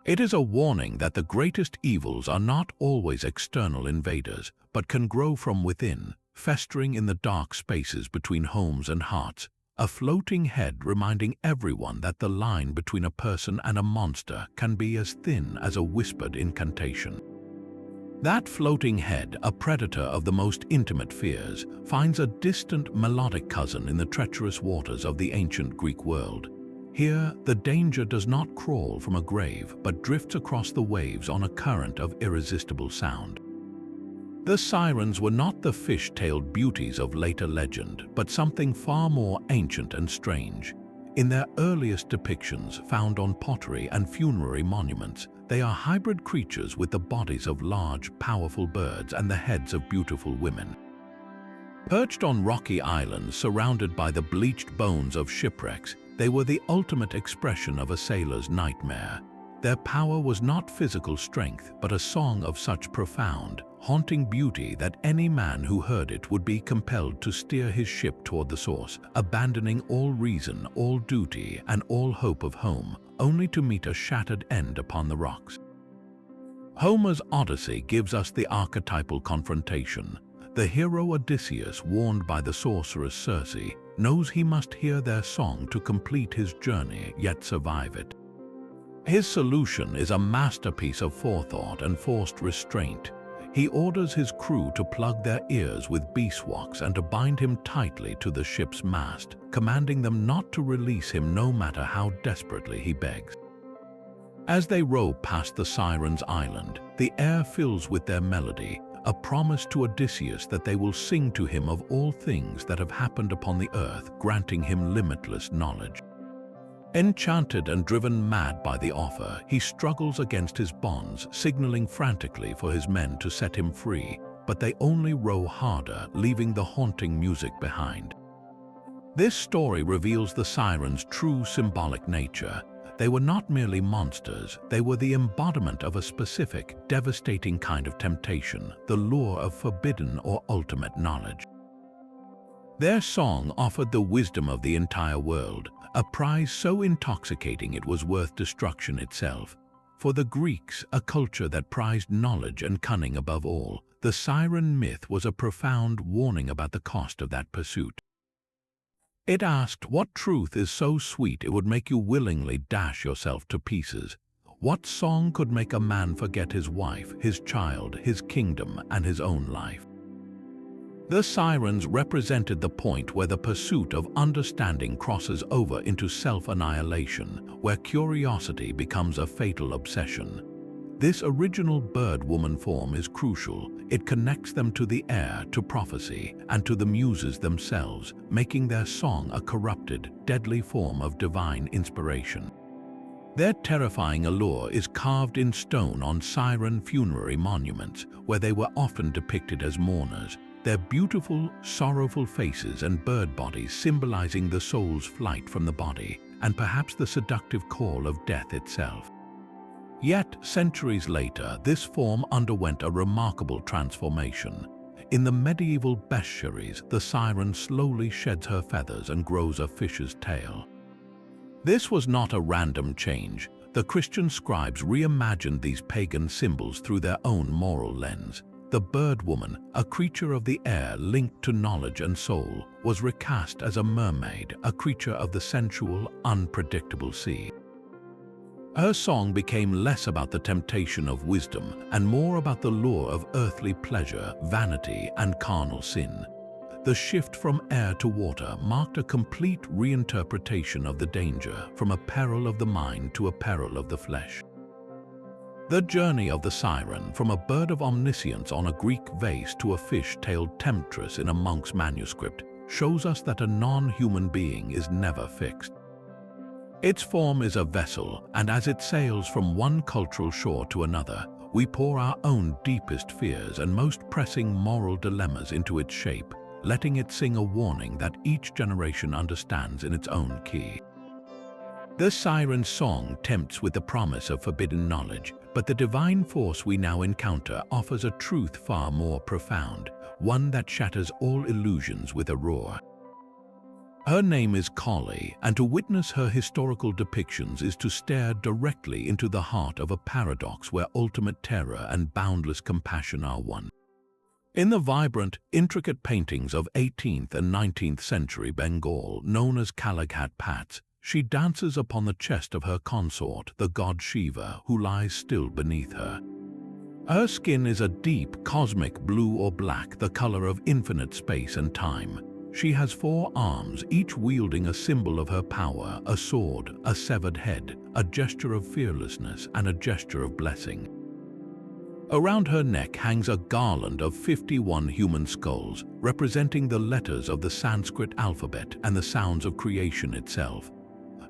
It is a warning that the greatest evils are not always external invaders, but can grow from within, festering in the dark spaces between homes and hearts, a floating head reminding everyone that the line between a person and a monster can be as thin as a whispered incantation. That floating head, a predator of the most intimate fears, finds a distant melodic cousin in the treacherous waters of the ancient Greek world. Here, the danger does not crawl from a grave, but drifts across the waves on a current of irresistible sound. The sirens were not the fish-tailed beauties of later legend, but something far more ancient and strange. In their earliest depictions, found on pottery and funerary monuments, they are hybrid creatures with the bodies of large, powerful birds and the heads of beautiful women. Perched on rocky islands surrounded by the bleached bones of shipwrecks, they were the ultimate expression of a sailor's nightmare. Their power was not physical strength, but a song of such profound, haunting beauty that any man who heard it would be compelled to steer his ship toward the source, abandoning all reason, all duty, and all hope of home, only to meet a shattered end upon the rocks. Homer's Odyssey gives us the archetypal confrontation. The hero Odysseus, warned by the sorceress Circe, knows he must hear their song to complete his journey yet survive it. His solution is a masterpiece of forethought and forced restraint. He orders his crew to plug their ears with beeswax and to bind him tightly to the ship's mast, commanding them not to release him no matter how desperately he begs. As they row past the Sirens' island, the air fills with their melody, a promise to Odysseus that they will sing to him of all things that have happened upon the earth, granting him limitless knowledge. Enchanted and driven mad by the offer, he struggles against his bonds, signaling frantically for his men to set him free, but they only row harder, leaving the haunting music behind. This story reveals the Sirens' true symbolic nature. They were not merely monsters, they were the embodiment of a specific, devastating kind of temptation, the lure of forbidden or ultimate knowledge. Their song offered the wisdom of the entire world, a prize so intoxicating it was worth destruction itself. For the Greeks, a culture that prized knowledge and cunning above all, the siren myth was a profound warning about the cost of that pursuit. It asked, what truth is so sweet it would make you willingly dash yourself to pieces? What song could make a man forget his wife, his child, his kingdom, and his own life? The Sirens represented the point where the pursuit of understanding crosses over into self-annihilation, where curiosity becomes a fatal obsession. This original bird-woman form is crucial. It connects them to the air, to prophecy, and to the muses themselves, making their song a corrupted, deadly form of divine inspiration. Their terrifying allure is carved in stone on siren funerary monuments, where they were often depicted as mourners, their beautiful, sorrowful faces and bird bodies symbolizing the soul's flight from the body, and perhaps the seductive call of death itself. Yet, centuries later, this form underwent a remarkable transformation. In the medieval bestiaries, the siren slowly sheds her feathers and grows a fish's tail. This was not a random change. The Christian scribes reimagined these pagan symbols through their own moral lens. The bird woman, a creature of the air linked to knowledge and soul, was recast as a mermaid, a creature of the sensual, unpredictable sea. Her song became less about the temptation of wisdom and more about the lure of earthly pleasure, vanity, and carnal sin. The shift from air to water marked a complete reinterpretation of the danger, from a peril of the mind to a peril of the flesh. The journey of the siren, from a bird of omniscience on a Greek vase to a fish-tailed temptress in a monk's manuscript, shows us that a non-human being is never fixed. Its form is a vessel, and as it sails from one cultural shore to another, we pour our own deepest fears and most pressing moral dilemmas into its shape, letting it sing a warning that each generation understands in its own key. The siren's song tempts with the promise of forbidden knowledge, but the divine force we now encounter offers a truth far more profound, one that shatters all illusions with a roar. Her name is Kali, and to witness her historical depictions is to stare directly into the heart of a paradox where ultimate terror and boundless compassion are one. In the vibrant, intricate paintings of 18th and 19th century Bengal, known as Kalaghat Pats, she dances upon the chest of her consort, the god Shiva, who lies still beneath her. Her skin is a deep, cosmic blue or black, the color of infinite space and time. She has 4 arms, each wielding a symbol of her power, a sword, a severed head, a gesture of fearlessness, and a gesture of blessing. Around her neck hangs a garland of 51 human skulls, representing the letters of the Sanskrit alphabet and the sounds of creation itself.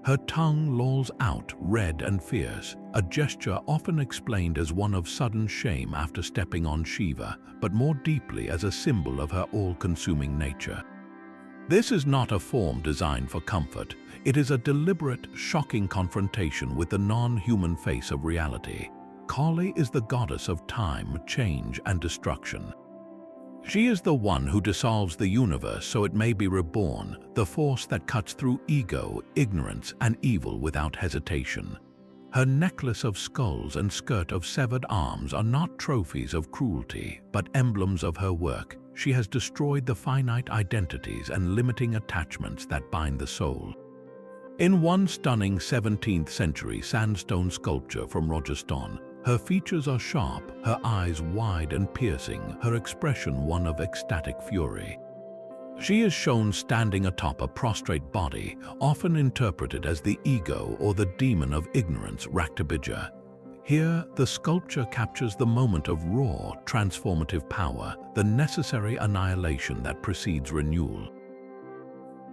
Her tongue lolls out, red and fierce, a gesture often explained as one of sudden shame after stepping on Shiva, but more deeply as a symbol of her all-consuming nature. This is not a form designed for comfort. It is a deliberate, shocking confrontation with the non-human face of reality. Kali is the goddess of time, change, and destruction. She is the one who dissolves the universe so it may be reborn, the force that cuts through ego, ignorance, and evil without hesitation. Her necklace of skulls and skirt of severed arms are not trophies of cruelty, but emblems of her work, she has destroyed the finite identities and limiting attachments that bind the soul. In one stunning 17th century sandstone sculpture from Rajasthan, her features are sharp, her eyes wide and piercing, her expression one of ecstatic fury. She is shown standing atop a prostrate body, often interpreted as the ego or the demon of ignorance, Raktabija. Here, the sculpture captures the moment of raw, transformative power, the necessary annihilation that precedes renewal.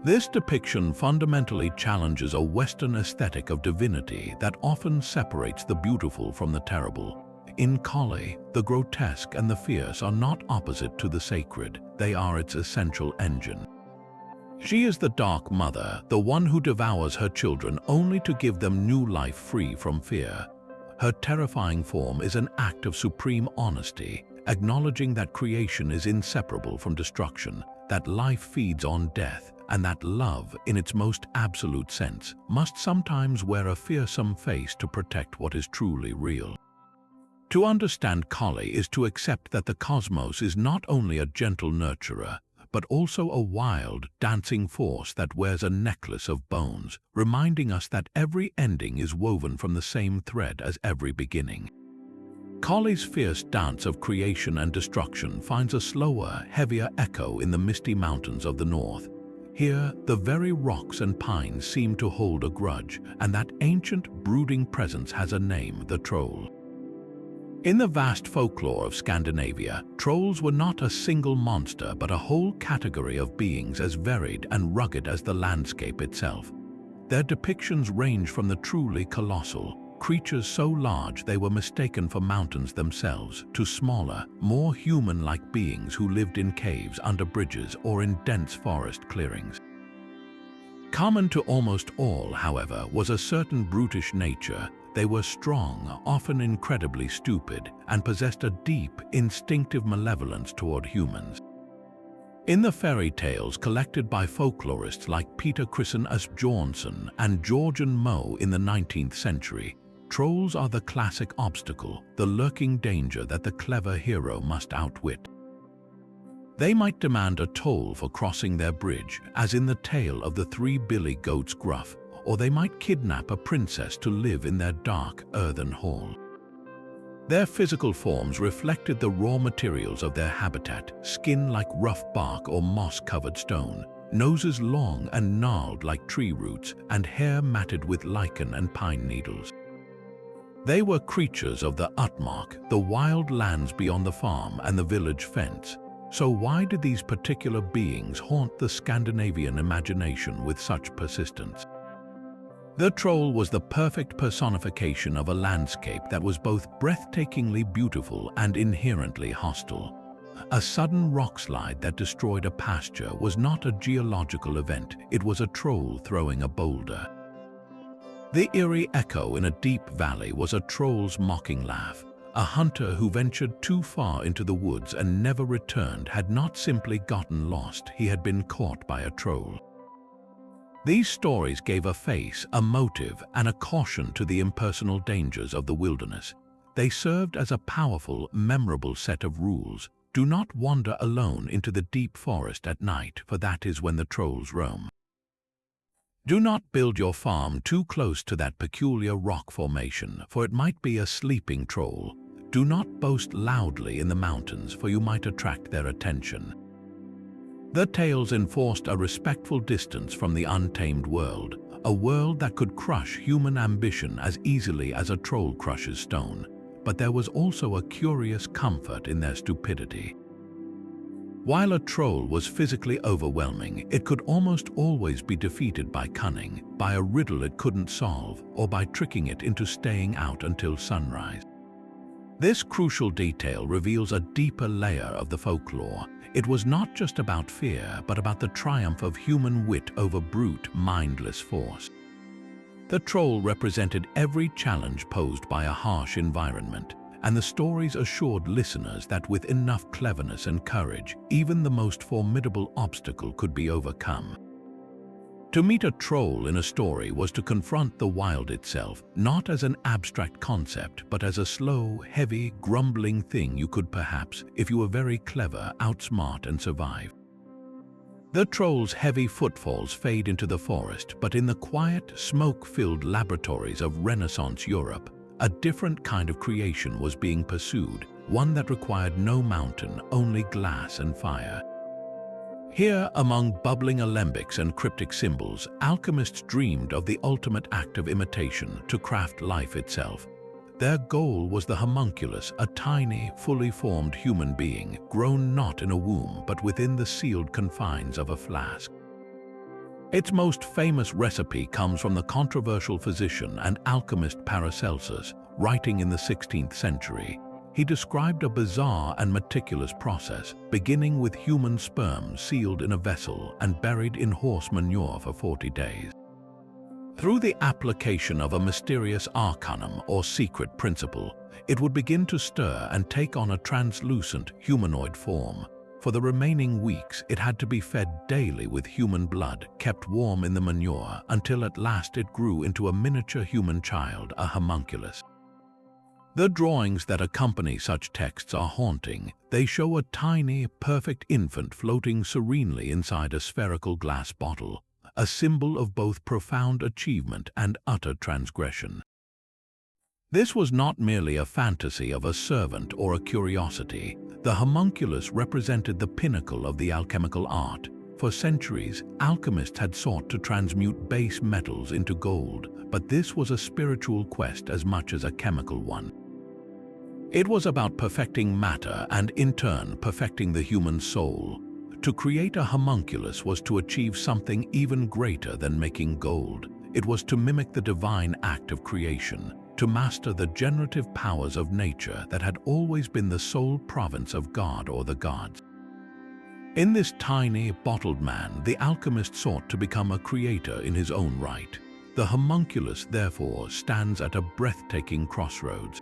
This depiction fundamentally challenges a Western aesthetic of divinity that often separates the beautiful from the terrible. In Kali, the grotesque and the fierce are not opposite to the sacred, they are its essential engine. She is the dark mother, the one who devours her children only to give them new life free from fear. Her terrifying form is an act of supreme honesty, acknowledging that creation is inseparable from destruction, that life feeds on death, and that love, in its most absolute sense, must sometimes wear a fearsome face to protect what is truly real. To understand Kali is to accept that the cosmos is not only a gentle nurturer, but also a wild, dancing force that wears a necklace of bones, reminding us that every ending is woven from the same thread as every beginning. Kali's fierce dance of creation and destruction finds a slower, heavier echo in the misty mountains of the north. Here, the very rocks and pines seem to hold a grudge, and that ancient, brooding presence has a name, the troll. In the vast folklore of Scandinavia, trolls were not a single monster but a whole category of beings as varied and rugged as the landscape itself. Their depictions range from the truly colossal, creatures so large they were mistaken for mountains themselves, to smaller, more human-like beings who lived in caves, under bridges, or in dense forest clearings. Common to almost all, however, was a certain brutish nature. They were strong, often incredibly stupid, and possessed a deep, instinctive malevolence toward humans. In the fairy tales collected by folklorists like Peter Christen Asbjornsen and Georgian Moe in the 19th century, trolls are the classic obstacle, the lurking danger that the clever hero must outwit. They might demand a toll for crossing their bridge, as in the tale of the three billy goats Gruff, or they might kidnap a princess to live in their dark, earthen hall. Their physical forms reflected the raw materials of their habitat, skin like rough bark or moss-covered stone, noses long and gnarled like tree roots, and hair matted with lichen and pine needles. They were creatures of the Utmark, the wild lands beyond the farm and the village fence. So why did these particular beings haunt the Scandinavian imagination with such persistence? The troll was the perfect personification of a landscape that was both breathtakingly beautiful and inherently hostile. A sudden rockslide that destroyed a pasture was not a geological event, it was a troll throwing a boulder. The eerie echo in a deep valley was a troll's mocking laugh. A hunter who ventured too far into the woods and never returned had not simply gotten lost, he had been caught by a troll. These stories gave a face, a motive, and a caution to the impersonal dangers of the wilderness. They served as a powerful, memorable set of rules. Do not wander alone into the deep forest at night, for that is when the trolls roam. Do not build your farm too close to that peculiar rock formation, for it might be a sleeping troll. Do not boast loudly in the mountains, for you might attract their attention. The tales enforced a respectful distance from the untamed world, a world that could crush human ambition as easily as a troll crushes stone. But there was also a curious comfort in their stupidity. While a troll was physically overwhelming, it could almost always be defeated by cunning, by a riddle it couldn't solve, or by tricking it into staying out until sunrise. This crucial detail reveals a deeper layer of the folklore. It was not just about fear, but about the triumph of human wit over brute, mindless force. The troll represented every challenge posed by a harsh environment, and the stories assured listeners that with enough cleverness and courage, even the most formidable obstacle could be overcome. To meet a troll in a story was to confront the wild itself, not as an abstract concept, but as a slow, heavy, grumbling thing you could perhaps, if you were very clever, outsmart and survive. The troll's heavy footfalls fade into the forest, but in the quiet, smoke-filled laboratories of Renaissance Europe, a different kind of creation was being pursued, one that required no mountain, only glass and fire. Here, among bubbling alembics and cryptic symbols, alchemists dreamed of the ultimate act of imitation to craft life itself. Their goal was the homunculus, a tiny, fully formed human being, grown not in a womb but within the sealed confines of a flask. Its most famous recipe comes from the controversial physician and alchemist Paracelsus, writing in the 16th century. He described a bizarre and meticulous process, beginning with human sperm sealed in a vessel and buried in horse manure for 40 days. Through the application of a mysterious arcanum or secret principle, it would begin to stir and take on a translucent humanoid form. For the remaining weeks, it had to be fed daily with human blood, kept warm in the manure, until at last it grew into a miniature human child, a homunculus. The drawings that accompany such texts are haunting. They show a tiny, perfect infant floating serenely inside a spherical glass bottle, a symbol of both profound achievement and utter transgression. This was not merely a fantasy of a servant or a curiosity. The homunculus represented the pinnacle of the alchemical art. For centuries, alchemists had sought to transmute base metals into gold, but this was a spiritual quest as much as a chemical one. It was about perfecting matter and, in turn, perfecting the human soul. To create a homunculus was to achieve something even greater than making gold. It was to mimic the divine act of creation, to master the generative powers of nature that had always been the sole province of God or the gods. In this tiny, bottled man, the alchemist sought to become a creator in his own right. The homunculus, therefore, stands at a breathtaking crossroads.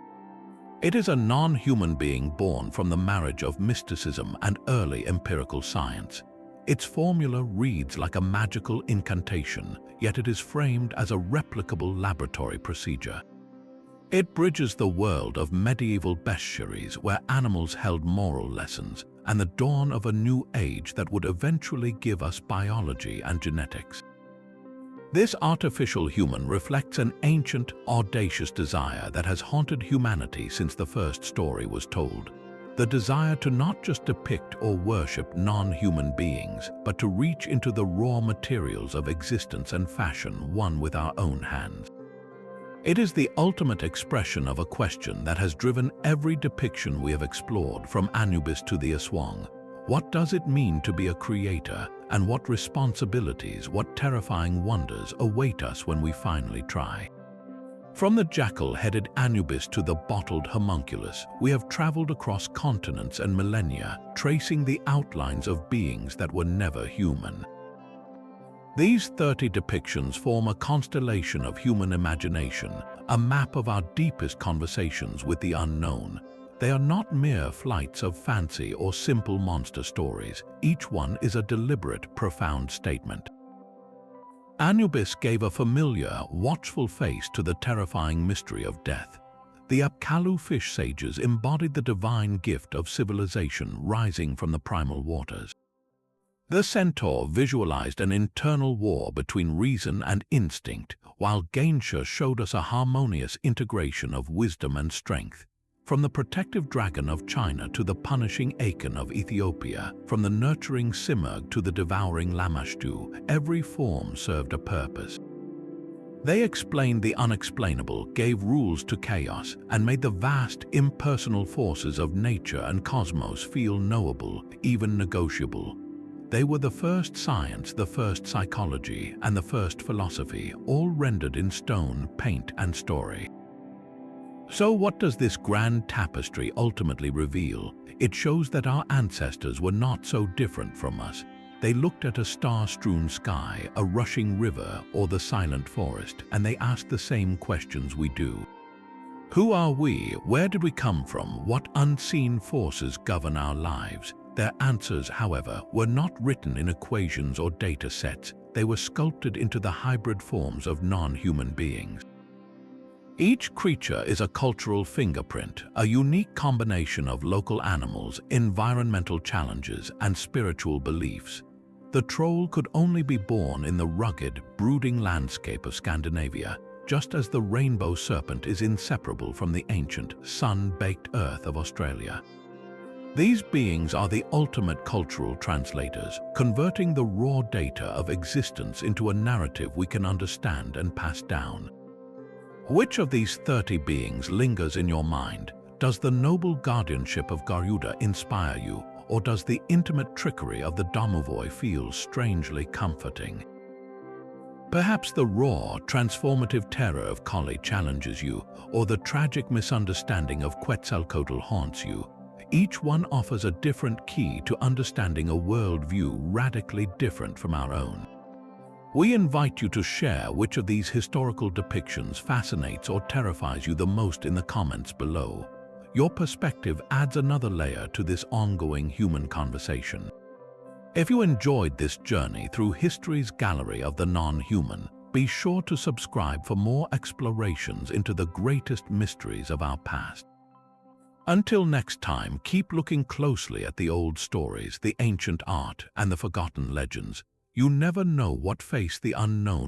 It is a non-human being born from the marriage of mysticism and early empirical science. Its formula reads like a magical incantation, yet it is framed as a replicable laboratory procedure. It bridges the world of medieval bestiaries where animals held moral lessons and the dawn of a new age that would eventually give us biology and genetics. This artificial human reflects an ancient, audacious desire that has haunted humanity since the first story was told. The desire to not just depict or worship non-human beings, but to reach into the raw materials of existence and fashion one with our own hands. It is the ultimate expression of a question that has driven every depiction we have explored, from Anubis to the Aswang. What does it mean to be a creator, and what responsibilities, what terrifying wonders await us when we finally try? From the jackal-headed Anubis to the bottled homunculus, we have traveled across continents and millennia, tracing the outlines of beings that were never human. These 30 depictions form a constellation of human imagination, a map of our deepest conversations with the unknown. They are not mere flights of fancy or simple monster stories. Each one is a deliberate, profound statement. Anubis gave a familiar, watchful face to the terrifying mystery of death. The Apkallu fish sages embodied the divine gift of civilization rising from the primal waters. The Centaur visualized an internal war between reason and instinct, while Ganesha showed us a harmonious integration of wisdom and strength. From the protective dragon of China to the punishing Akan of Ethiopia, from the nurturing Simurgh to the devouring Lamashtu, every form served a purpose. They explained the unexplainable, gave rules to chaos, and made the vast, impersonal forces of nature and cosmos feel knowable, even negotiable. They were the first science, the first psychology, and the first philosophy, all rendered in stone, paint, and story. So what does this grand tapestry ultimately reveal? It shows that our ancestors were not so different from us. They looked at a star-strewn sky, a rushing river, or the silent forest, and they asked the same questions we do. Who are we? Where did we come from? What unseen forces govern our lives? Their answers, however, were not written in equations or data sets. they were sculpted into the hybrid forms of non-human beings. Each creature is a cultural fingerprint, a unique combination of local animals, environmental challenges, and spiritual beliefs. The troll could only be born in the rugged, brooding landscape of Scandinavia, just as the rainbow serpent is inseparable from the ancient, sun-baked earth of Australia. These beings are the ultimate cultural translators, converting the raw data of existence into a narrative we can understand and pass down. Which of these 30 beings lingers in your mind? Does the noble guardianship of Garuda inspire you, or does the intimate trickery of the domovoi feel strangely comforting? Perhaps the raw, transformative terror of Kali challenges you, or the tragic misunderstanding of Quetzalcoatl haunts you. Each one offers a different key to understanding a worldview radically different from our own. We invite you to share which of these historical depictions fascinates or terrifies you the most in the comments below. Your perspective adds another layer to this ongoing human conversation. If you enjoyed this journey through history's gallery of the non-human, be sure to subscribe for more explorations into the greatest mysteries of our past. Until next time, keep looking closely at the old stories, the ancient art, and the forgotten legends. You never know what face the unknown